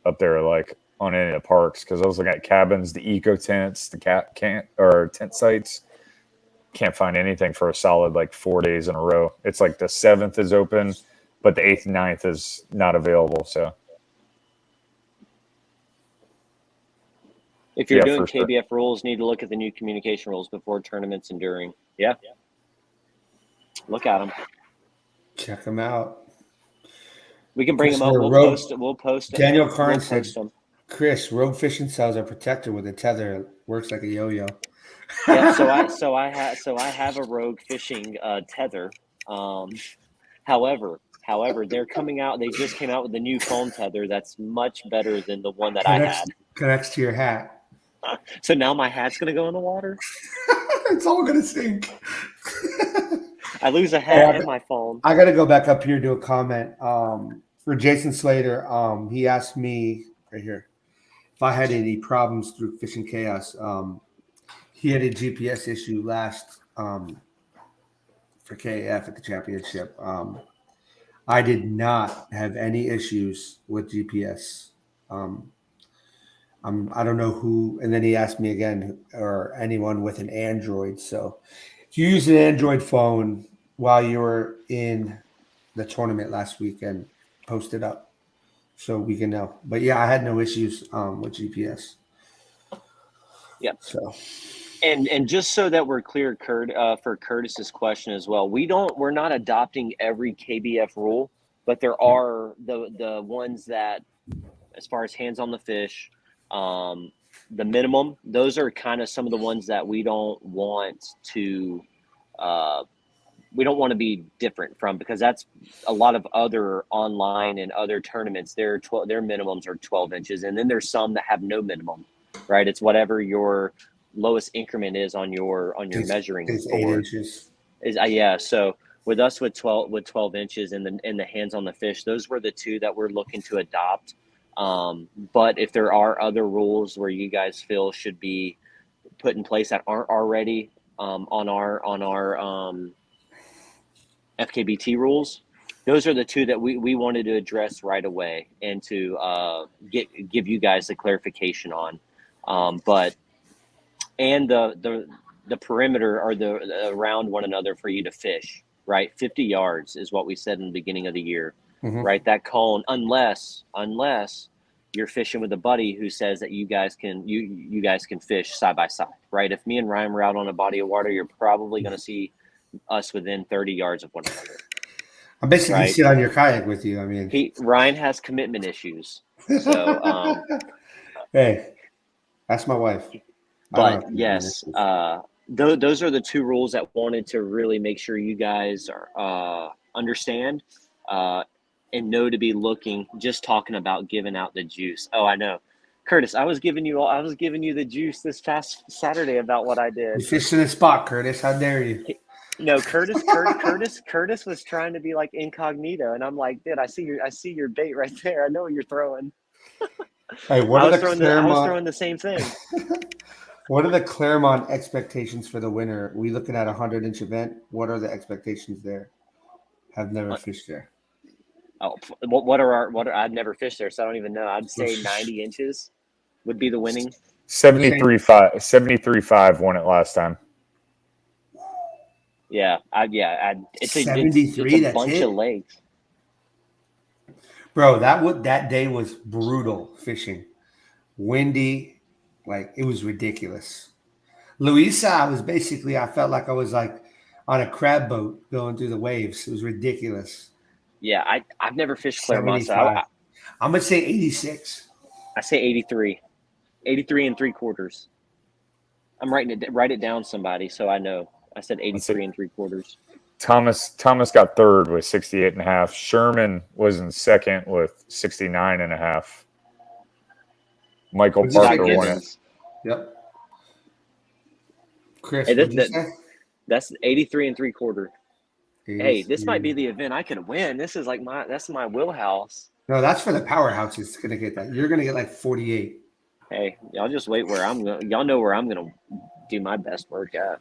up there, like on any of the parks, because I was looking at cabins, the eco tents, the tent sites. Can't find anything for a solid like 4 days in a row. It's like the 7th is open, but the 8th and 9th is not available. So if you're doing KBF rules, need to look at the new communication rules before tournaments and during. Yeah. Look at them. Check them out. We can bring them up. We'll post them. Daniel Carnes said, Chris, rogue fishing cells are protected with a tether. It works like a yo-yo. Yeah, so I have a rogue fishing tether. However, they're coming out. They just came out with a new foam tether that's much better than the one that I had. Connects to your hat. So now my hat's gonna go in the water. It's all gonna sink. I lose a hat and my phone. I gotta go back up here to a comment. For Jason Slater, he asked me right here if I had any problems through Fishing Chaos. He had a GPS issue last for KAF at the championship. I did not have any issues with GPS. I don't know who, and then he asked me again, or anyone with an Android. So if you use an Android phone while you were in the tournament last weekend, post it up so we can know. But yeah, I had no issues with GPS. Yeah. So, and just so that we're clear, Kurt, for Curtis's question as well, we're not adopting every KBF rule, but there are the ones that, as far as hands on the fish, the minimum, those are kind of some of the ones that we don't want to we don't want to be different from, because that's a lot of other online and other tournaments. Their minimums are 12 inches, and then there's some that have no minimum, right? It's whatever your lowest increment is on your measuring it's board. 8 inches. Yeah. So with us with 12 inches and the hands on the fish, those were the two that we're looking to adopt. But if there are other rules where you guys feel should be put in place that aren't already on our FKBT rules, those are the two that we wanted to address right away and to give you guys the clarification on. But the perimeter or the around one another for you to fish, right? 50 yards is what we said in the beginning of the year, right? That cone, unless you're fishing with a buddy who says that you guys can fish side by side, right? If me and Ryan were out on a body of water, you're probably going to see us within 30 yards of one another. I basically sit on your kayak with you. I mean, Ryan has commitment issues, so hey, that's my wife. But yes, those are the two rules that wanted to really make sure you guys are understand and know to be looking. Just talking about giving out the juice. Oh, I know, Curtis. I was giving you the juice this past Saturday about what I did. You fished in a spot, Curtis. How dare you? No, Curtis was trying to be like incognito, and I'm like, dude, I see your bait right there. I know what you're throwing. Hey, I was throwing the same thing. What are the Claremont expectations for the winter? We looking at a 100-inch event. What are the expectations there? Have never fished there. Oh, I've never fished there, so I don't even know. I'd say 90 inches would be the winning. 73.5 won it last time. Yeah, it's 73. It's a bunch of legs. Bro, that day was brutal fishing. Windy, like it was ridiculous. Louisa was basically, I felt like I was like on a crab boat going through the waves. It was ridiculous. Yeah, I've never fished Claremont, so I'm gonna say 86. I say 83. 83 and 3/4. I'm write it down, somebody, so I know. I said 83 and 3/4. Thomas got third with 68.5. Sherman was in second with 69.5. Michael Parker won it. Yep. Chris, hey, that's 83 and 3/4. Hey, this might be the event I could win. This is like that's my wheelhouse. No, that's for the powerhouses gonna get that. You're gonna get like 48. Hey, y'all just wait where I'm going. Y'all know where I'm gonna do my best work at.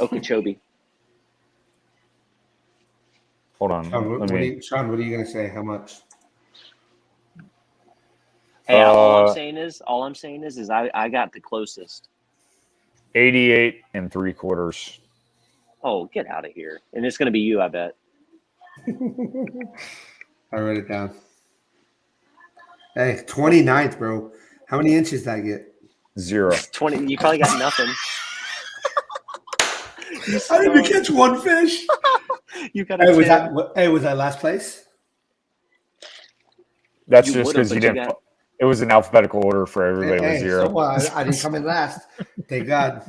Okeechobee. Hold on. Sean, what are you going to say? How much? Hey, all I'm saying is I got the closest. 88 and 3/4. Oh, get out of here. And it's going to be you, I bet. I wrote it down. Hey, 29th, bro. How many inches did I get? 0. 20. You probably got nothing. I didn't even catch one fish. You got was that last place? That's just because you didn't. It was in alphabetical order for everybody. With 0. So I didn't come in last. Thank God.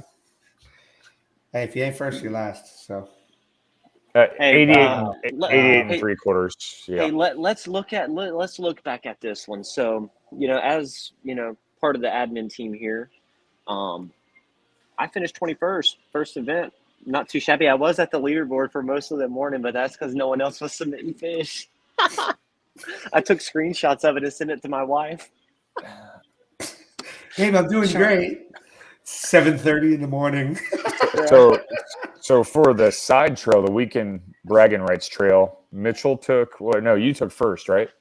Hey, if you ain't first, you're last. So 88 and 3/4. Yeah. Hey, let's look back at this one. So as part of the admin team here, I finished 21st, first event. Not too shabby. I was at the leaderboard for most of the morning, but that's because no one else was submitting fish. I took screenshots of it and sent it to my wife. Hey, I'm doing great. 7:30 in the morning. So for the side trail, the weekend bragging rights trail, Mitchell took. Well, no, you took first, right?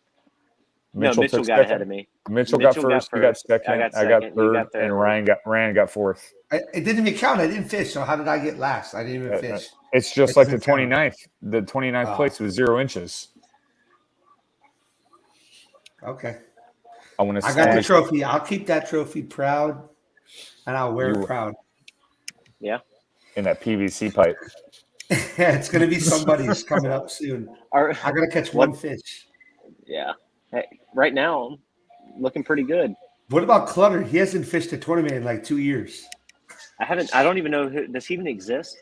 Mitchell got ahead of me. Mitchell got first. You got second. I got third, and Ryan got fourth. It didn't even count. I didn't fish. So how did I get last? I didn't even fish. It's just like the 29th. The 29th place was 0 inches. Okay. I got the trophy. I'll keep that trophy proud, and I'll wear it proud. Yeah. In that PVC pipe. Yeah, it's gonna be somebody's coming up soon. I gotta catch one fish. Yeah. Hey, right now, looking pretty good. What about Clutter? He hasn't fished a tournament in like 2 years. I don't even know does he even exist?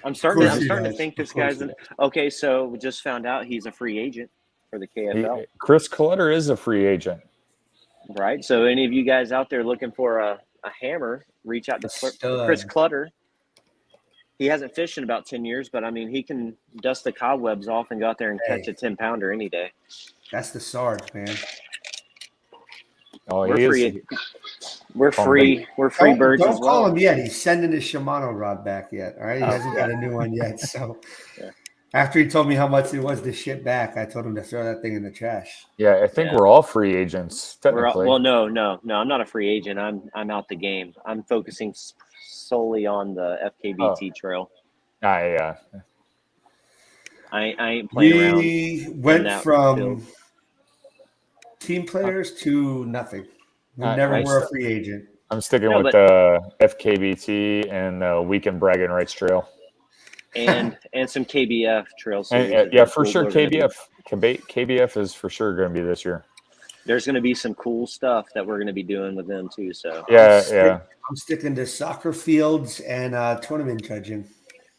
I'm starting to think this guy's okay. So we just found out he's a free agent for the KFL. Chris Clutter is a free agent. Right. So any of you guys out there looking for a hammer, reach out to Chris Clutter. He hasn't fished in about 10 years, but I mean, he can dust the cobwebs off and go out there and catch a 10-pounder any day. That's the Sarge, man. Oh, we're free. We're free. We're free birds as well. Don't call him yet. He's sending his Shimano rod back yet. All right. He hasn't got a new one yet. So after he told me how much it was to ship back, I told him to throw that thing in the trash. Yeah, I think we're all free agents, technically. No. I'm not a free agent. I'm out the game. I'm focusing solely on the FKBT trail. Yeah. I ain't playing around. We went from team players to nothing. We never were a free agent. I'm sticking with the FKBT and the Weekend Bragging Rights Trail. And some KBF trails. Yeah, for sure. KBF is for sure going to be this year. There's going to be some cool stuff that we're going to be doing with them too. So I'm sticking to soccer fields and tournament judging.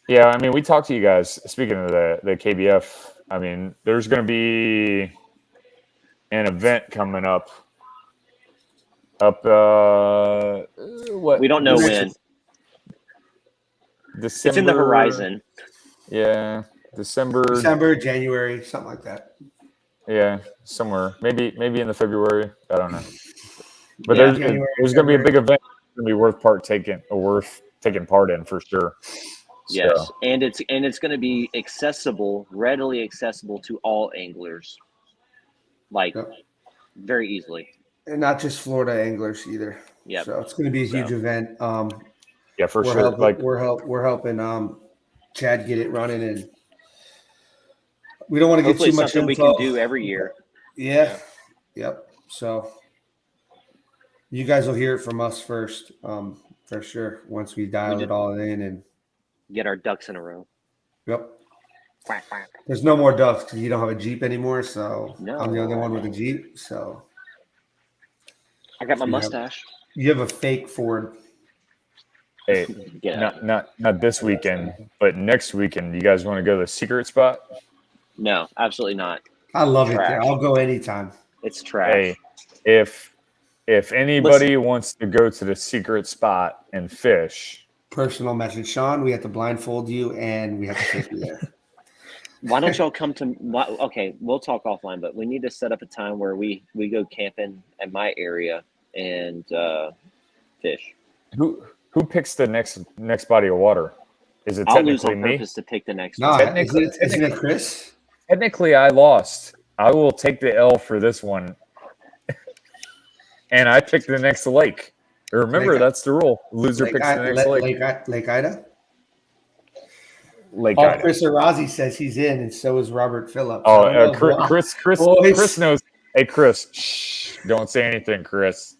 Yeah, I mean, we talked to you guys. Speaking of the KBF, I mean, there's going to be an event coming up. What? We don't know when. December, it's in the horizon. Yeah, December, January, something like that. Yeah, somewhere. Maybe in the February. I don't know. But there's going to be a big event. It's going to be worth taking part in for sure. Yes, so. and it's going to be readily accessible to all anglers, very easily. And not just Florida anglers either. Yeah. So it's going to be a huge event. Yeah, for sure. We're helping Chad get it running, and we don't want to get too much info. We can do every year. Yeah. Yep. So you guys will hear it from us first, for sure. Once we dial it all in and get our ducks in a row. Yep. There's no more ducks because you don't have a Jeep anymore. So I'm the only one with a Jeep. So I got my mustache. You have a fake Ford. Hey, not this weekend, but next weekend. You guys want to go to the secret spot? No, absolutely not. I love it there. I'll go anytime. It's trash. Hey, if anybody wants to go to the secret spot and fish, personal message, Sean. We have to blindfold you, and we have to take you there. Why don't y'all come to? Okay, we'll talk offline, but we need to set up a time where we go camping at my area and fish. Who picks the next body of water? Is it I'll technically lose on me? purpose to pick the next no, one. Technically, isn't it Chris? Technically, I lost. I will take the L for this one. And I picked the next lake. Remember, that's the rule. Loser picks the next lake. Lake Ida? Lake Ida. Chris Arazi says he's in, and so is Robert Phillips. Chris knows. Hey, Chris, shh, don't say anything, Chris.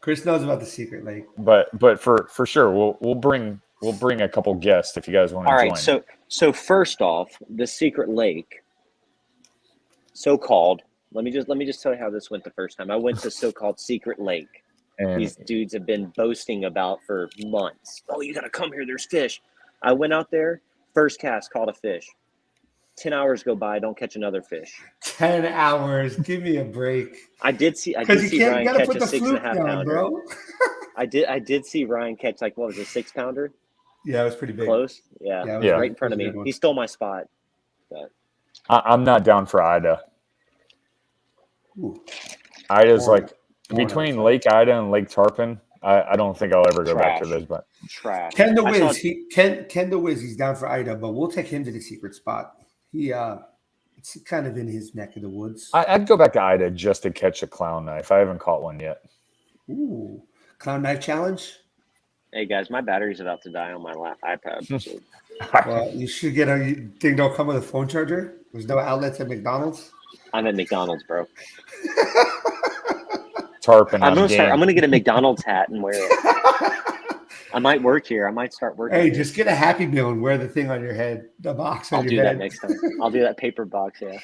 Chris knows about the secret lake. But for sure, we'll bring a couple guests if you guys want to join. All right, so first off, the secret lake, so-called. Let me just tell you how this went the first time. I went to so-called secret lake. And these dudes have been boasting about for months. Oh, you got to come here. There's fish. I went out there. First cast, caught a fish. 10 hours go by. Don't catch another fish. 10 hours. Give me a break. I did see Ryan catch a 6.5 pounder. Bro. I did see Ryan catch, like, what was it, 6-pounder? Yeah, it was pretty big. Close? Yeah. It was right in front of me. He stole my spot. But I'm not down for Ida. Ooh. Ida's between Lake Ida and Lake Tarpon. I don't think I'll ever go back to this, but trash. Ken the Wiz, he's down for Ida, but we'll take him to the secret spot. It's kind of in his neck of the woods. I'd go back to Ida just to catch a clown knife. I haven't caught one yet. Ooh, clown knife challenge. Hey guys, my battery's about to die on my iPad. So. Well, you should get a thing. Don't come with a phone charger. There's no outlets at McDonald's. I'm at McDonald's, bro. Tarpon. I'm gonna get a McDonald's hat and wear it. I might work here. I might start working. Hey, just get a Happy Meal and wear the thing on your head, the box on your head. I'll do that next time. I'll do that paper box. Yeah.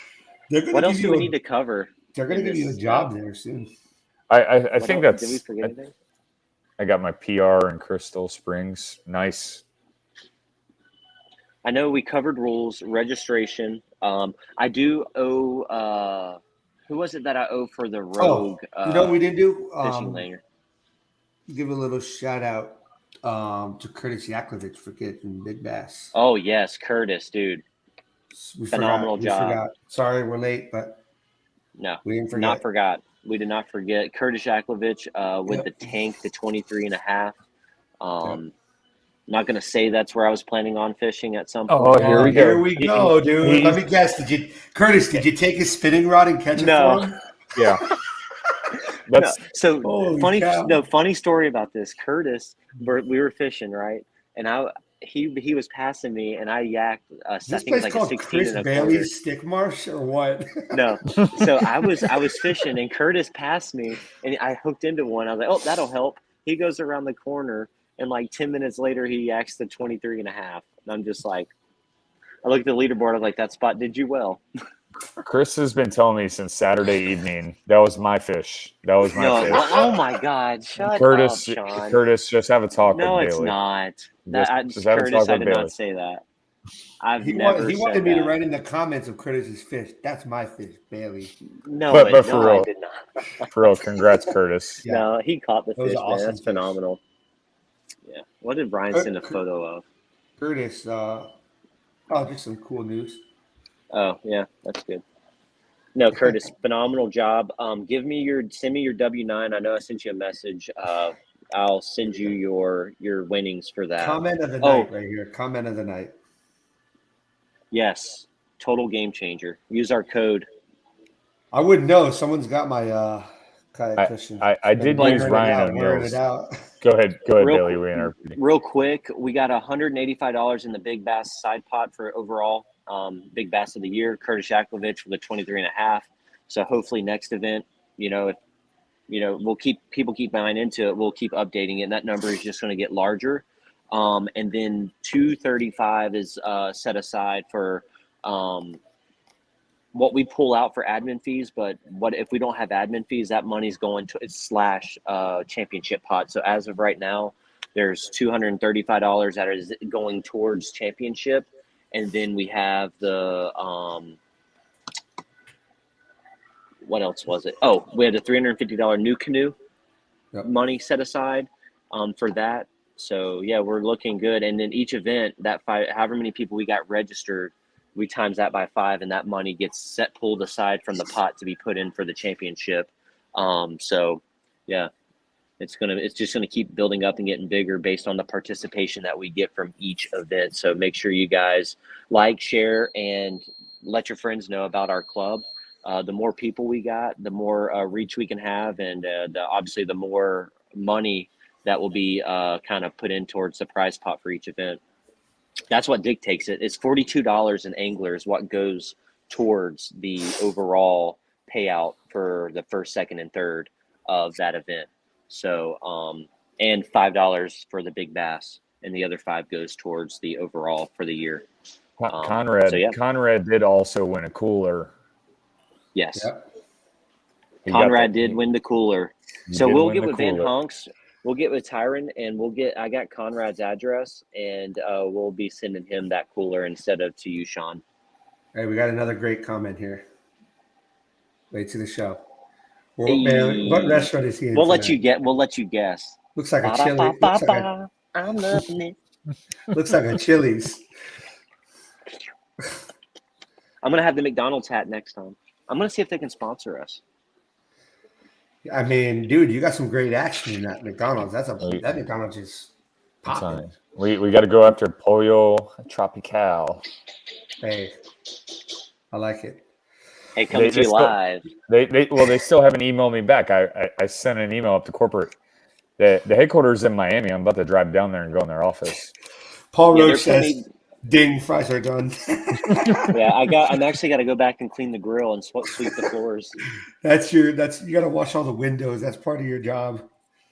What else do we need to cover? They're gonna give you a job there soon. I think that's. Did we forget anything? I got my PR in Crystal Springs. Nice. I know we covered rules, registration. I do owe. Who was it that I owe for the Rogue? You know what we didn't do? Fishing lanyard. Give a little shout out to Curtis Yakovich for getting Big Bass. Oh yes, Curtis, dude. Phenomenal job. We forgot. Sorry, we're late, but no, we didn't forget. We did not forget Curtis Yakovich with the tank, the 23.5. Not going to say that's where I was planning on fishing at some point. Oh, here we go. Here we go, dude. Let me guess. Did you take his spinning rod and catch it for him? Yeah. Funny story about this. Curtis, we were fishing, right? And he was passing me, and I yacked. This I think place like called a 16 Chris and a Bailey's Stickmarsh or what? No. So I was fishing, and Curtis passed me, and I hooked into one. I was like, oh, that'll help. He goes around the corner, and like 10 minutes later, he yaks the 23.5. And I'm just like, I look at the leaderboard. I was like, that spot did you well. Chris has been telling me since Saturday evening that was my fish. That was my fish. Oh my God! Shut Curtis, up, Sean. Curtis, just have a talk with Bailey. No, it's not. Just Curtis, I did not say that. He wanted me to write in the comments of Curtis's fish. That's my fish, Bailey. No, but for real, I did not. For real, congrats, Curtis. Yeah. No, he caught the fish, awesome man. That's phenomenal. Yeah. What did Brian send a photo of? Curtis, just some cool news. Oh, yeah, that's good. No, Curtis, phenomenal job. Send me your W-9. I know I sent you a message. I'll send you your winnings for that. Comment of the night right here. Comment of the night. Yes, total game changer. Use our code. I wouldn't know. Someone's got my kayak fishing. I did use Ryan O'Neill's. Go ahead, Bailey. Real quick, we got $185 in the Big Bass side pot for overall Big Bass of the year. Curtis Yakovich with a 23.5. So hopefully next event, we'll keep buying into it. We'll keep updating it, and that number is just going to get larger. And then 235 is set aside for what we pull out for admin fees. But what if we don't have admin fees? That money's going to / championship pot. So as of right now, there's $235 that is going towards championship, and then we have the what else was it? Oh, we had a $350 new canoe money set aside for that. So yeah, we're looking good. And then each event, however many people we got registered, we times that by 5, and that money gets pulled aside from the pot to be put in for the championship. So yeah, it's just gonna keep building up and getting bigger based on the participation that we get from each event. So make sure you guys like, share, and let your friends know about our club. The more people we got, the more reach we can have, and obviously the more money that will be kind of put in towards the prize pot for each event. That's what dictates it. It's $42 in anglers, what goes towards the overall payout for the first, second, and third of that event. So, and $5 for the Big Bass, and the other 5 goes towards the overall for the year. Conrad did also win a cooler. Yes. Yep. Conrad did win the cooler. So we'll get with Van Honks. We'll get with Tyron, and I got Conrad's address, and we'll be sending him that cooler instead of to you, Sean. Hey, we got another great comment here. Wait to the show. What restaurant is he in? We'll let you guess. Looks like a Chili's. I'm loving it. Looks like a Chili's. I'm gonna have the McDonald's hat next time. I'm gonna see if they can sponsor us. I mean, dude, you got some great action in that McDonald's. That McDonald's is popping. We got to go after Pollo Tropical. Hey, I like it. Hey, coming to you live. They still haven't emailed me back. I sent an email up to corporate. The headquarters in Miami. I'm about to drive down there and go in their office. Paul Roach says, "Ding, fries are done." Yeah, I'm actually got to go back and clean the grill and sweep the floors. You got to wash all the windows. That's part of your job.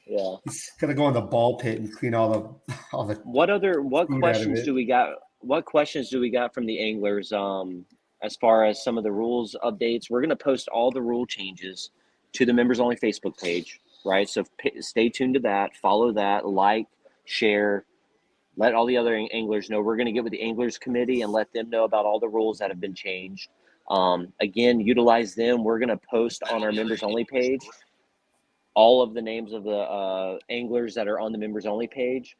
Yeah, he's got to go in the ball pit and clean all the. What questions do we got? What questions do we got from the anglers? As far as some of the rules updates, we're going to post all the rule changes to the members only Facebook page. right? So stay tuned to that, follow that, like, share, let all the other anglers know. We're going to get with the anglers committee and let them know about all the rules that have been changed. Again, utilize them. We're going to post on our members only page all of the names of the anglers that are on the members only page,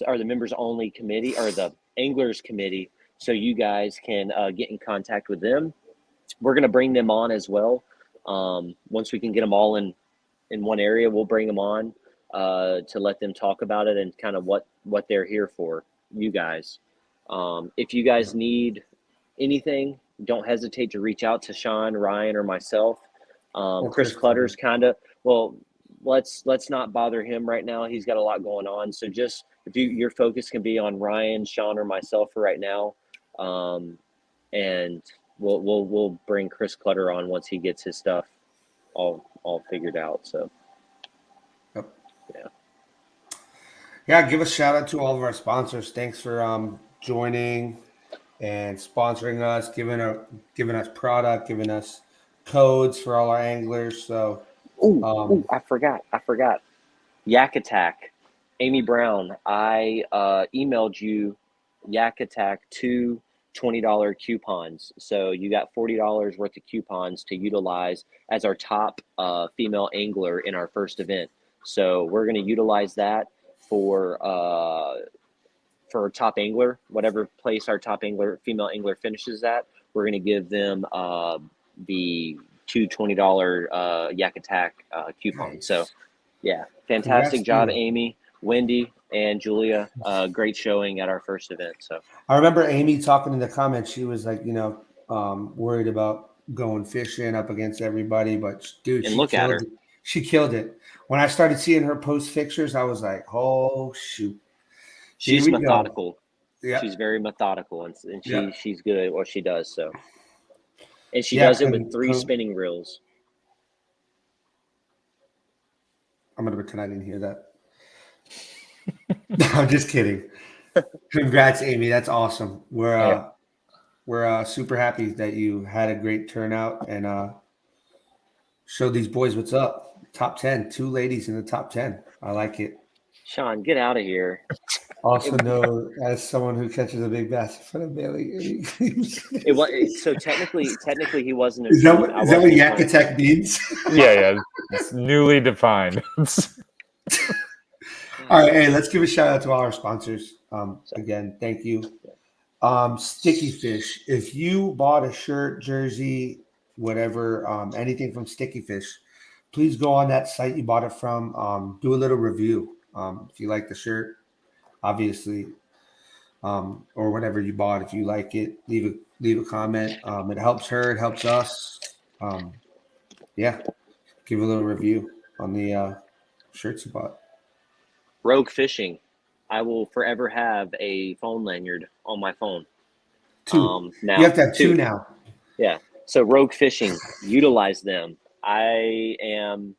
or the members only committee, or the anglers committee, so you guys can get in contact with them. We're going to bring them on as well. Once we can get them all in one area, we'll bring them on to let them talk about it and kind of what they're here for, you guys. If you guys need anything, don't hesitate to reach out to Sean, Ryan, or myself. Chris Clutter's kind of, well, let's not bother him right now. He's got a lot going on. So just, if your focus can be on Ryan, Sean, or myself for right now. And we'll bring Chris Clutter on once he gets his stuff all figured out. So yeah, give a shout out to all of our sponsors. Thanks for joining and sponsoring us, giving us product, giving us codes for all our anglers. So I forgot Yak Attack, Amy Brown, I emailed you Yak Attack 2 $20 coupons. So you got $40 worth of coupons to utilize as our top female angler in our first event. So we're going to utilize that for our top angler, whatever place our top angler, female angler finishes at. We're going to give them the two $20 Yak Attack coupons. Nice. So yeah, fantastic job, Amy, Wendy, and Julia. Great showing at our first event. So I remember Amy talking in the comments. She was like, worried about going fishing up against everybody, but dude, she killed it. When I started seeing her post fixtures, I was like, oh shoot. She's methodical. Yeah. She's very methodical, and she's good at what she does. So, and she does it with 3 spinning reels. I'm gonna pretend I didn't hear that. I'm just kidding. Congrats, Amy. That's awesome. We're super happy that you had a great turnout and showed these boys what's up. Top 10, 2 ladies in the top 10. I like it. Sean, get out of here. Also known as someone who catches a big bass in front of Bailey. It was so technically he wasn't. Is that what Yak Attack means? Yeah, it's newly defined. All right, hey, let's give a shout out to all our sponsors. Again, thank you. Sticky Fish. If you bought a shirt, jersey, whatever, anything from Sticky Fish, please go on that site you bought it from. Do a little review. If you like the shirt, obviously, or whatever you bought. If you like it, leave a comment. It helps her. It helps us. Give a little review on the shirts you bought. Rogue Fishing. I will forever have a phone lanyard on my phone. 2. Now you have to have 2 now. Yeah. So Rogue Fishing, utilize them. I am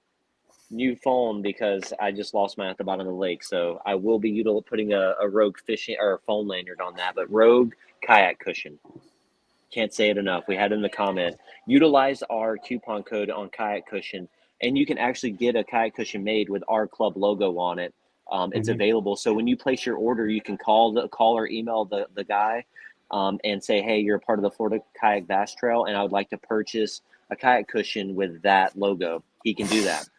new phone because I just lost mine at the bottom of the lake. So I will be putting a Rogue Fishing or a phone lanyard on that. But Rogue Kayak Cushion. Can't say it enough. We had it in the comment. Utilize our coupon code on Kayak Cushion, and you can actually get a kayak cushion made with our club logo on it. It's available. So when you place your order, you can call or email the guy and say, hey, you're a part of the Florida Kayak Bass Trail, and I would like to purchase a kayak cushion with that logo. He can do that.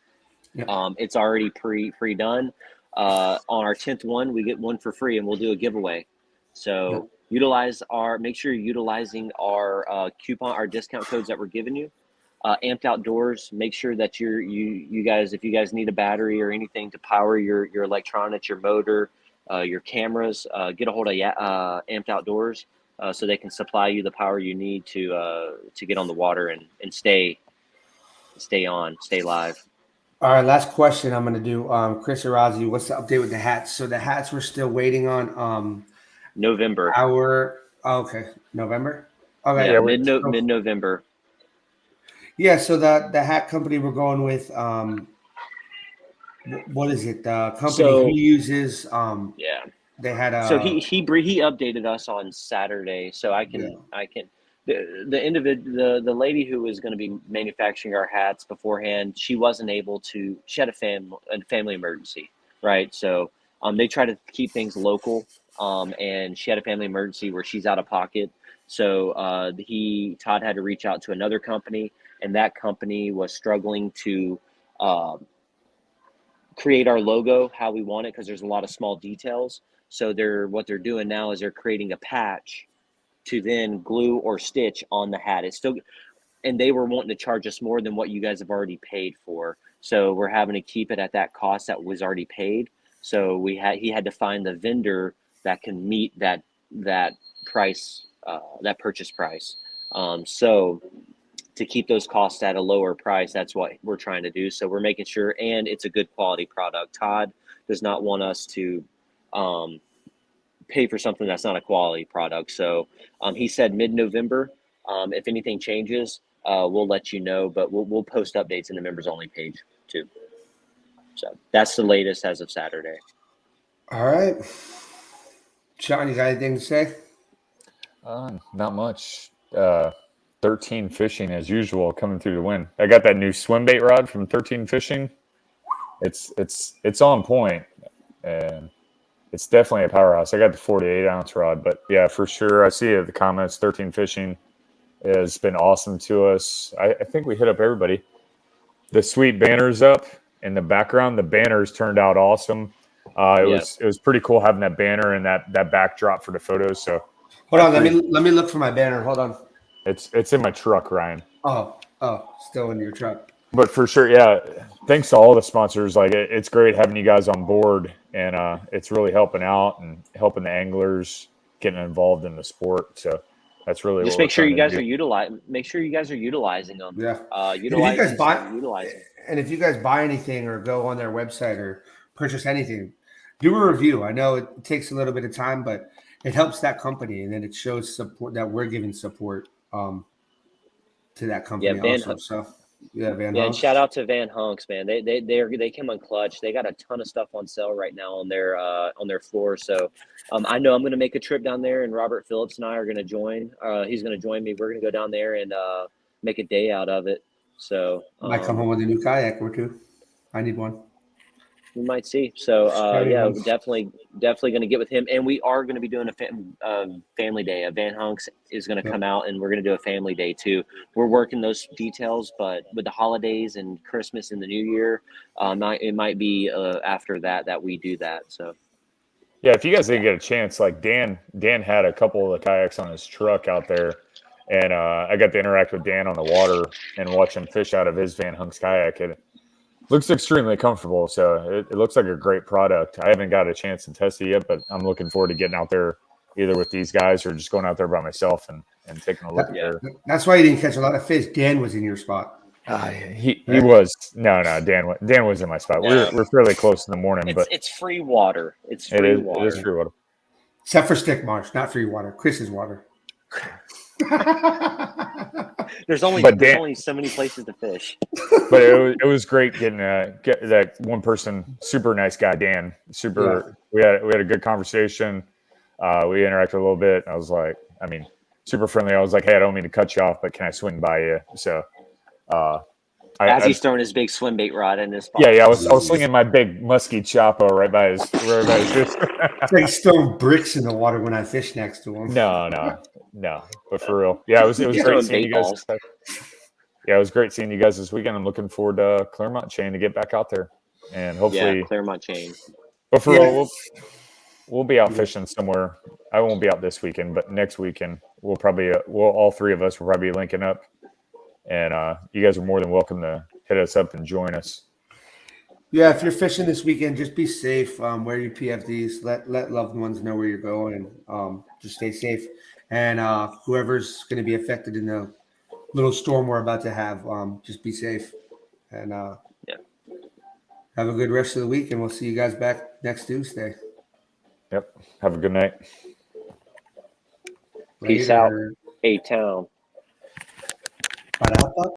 Yep. It's already pre-done. On our 10th one, we get one for free, and we'll do a giveaway. So make sure you're utilizing our coupon, our discount codes that we're giving you. Amped Outdoors, make sure that you guys, if you guys need a battery or anything to power your electronics, your motor, your cameras, get a hold of Amped Outdoors so they can supply you the power you need to get on the water and stay live. All right, last question I'm going to do. Chris Arazi, what's the update with the hats? So the hats we're still waiting on. November. November? Okay. Yeah, mid-November. Yeah, so the hat company we're going with, what is it? The company he uses, they had a. So he updated us on Saturday, so I can the lady who was going to be manufacturing our hats beforehand, she wasn't able to. She had a family emergency, right? So they try to keep things local, and she had a family emergency where she's out of pocket. So Todd had to reach out to another company, and that company was struggling to create our logo how we want it because there's a lot of small details. So what they're doing now is they're creating a patch to then glue or stitch on the hat. It's still, and they were wanting to charge us more than what you guys have already paid for. So we're having to keep it at that cost that was already paid. So he had to find the vendor that can meet that price, that purchase price. So to keep those costs at a lower price, that's what we're trying to do. So we're making sure, and it's a good quality product. Todd does not want us to pay for something that's not a quality product. So he said mid-November. If anything changes, we'll let you know, but we'll post updates in the members only page too. So that's the latest as of Saturday. All right. Sean, you got anything to say? Not much. 13 Fishing as usual coming through the win. I got that new swim bait rod from 13 Fishing. It's on point, and it's definitely a powerhouse. I got the 48-ounce rod, but yeah, for sure. I see it in the comments. 13 Fishing has been awesome to us. I think we hit up everybody. The sweet banners up in the background. The banners turned out awesome. It was pretty cool having that banner and that backdrop for the photos. So hold on, let me look for my banner. Hold on. It's in my truck, Ryan. Oh, still in your truck. But for sure, yeah. Thanks to all the sponsors. Like it's great having you guys on board, and it's really helping out and helping the anglers getting involved in the sport. So that's really just what make sure you guys are utilizing. Make sure you guys are utilizing them. Yeah. Utilizing. And if you guys buy anything or go on their website or purchase anything, do a review. I know it takes a little bit of time, but it helps that company, and then it shows support that we're giving support to that company also. So Van and Hunks. shout out to Van Hunks, man. They came on clutch. They got a ton of stuff on sale right now on their floor. So I know I'm going to make a trip down there, and Robert Phillips and I are going to join. He's going to join me. We're going to go down there and make a day out of it. So might come home with a new kayak or two. I need one. We might see. So definitely going to get with him, and we are going to be doing a family day. Van Hunks is going to come out, and we're going to do a family day too. We're working those details, but with the holidays and Christmas and the New Year, it might be after that we do that. So yeah, if you guys didn't get a chance, like Dan had a couple of the kayaks on his truck out there, and I got to interact with Dan on the water and watch him fish out of his Van Hunks kayak. And looks extremely comfortable, so it looks like a great product. I haven't got a chance to test it yet, but I'm looking forward to getting out there either with these guys or just going out there by myself and taking a look at it. That's why you didn't catch a lot of fish. Dan was in your spot. He was no Dan was in my spot. No. We're fairly close in the morning, but it's free water. It's free water. It is free water. Except for Stickmarsh, not free water. Chris's water. There's only so many places to fish. But it was great getting get that one person, super nice guy, Dan. We had a good conversation. We interacted a little bit. I was like, super friendly. I was like, hey, I don't mean to cut you off, but can I swing by you? So he's throwing his big swim bait rod in this spot. Yeah. I was slinging my big musky Chapo right by his fist. It's like he's throwing bricks in the water when I fish next to him. No. But for real, yeah, it was great seeing you guys. Yeah, it was great seeing you guys this weekend. I'm looking forward to Claremont Chain to get back out there, and hopefully Claremont Chain. But for real, we'll be out fishing somewhere. I won't be out this weekend, but next weekend we'll all three of us will probably be linking up. And you guys are more than welcome to hit us up and join us. Yeah, if you're fishing this weekend, just be safe. Wear your PFDs. Let loved ones know where you're going, and just stay safe. And whoever's going to be affected in the little storm we're about to have, just be safe. And have a good rest of the week, and we'll see you guys back next Tuesday. Yep. Have a good night. Peace out. A-Town.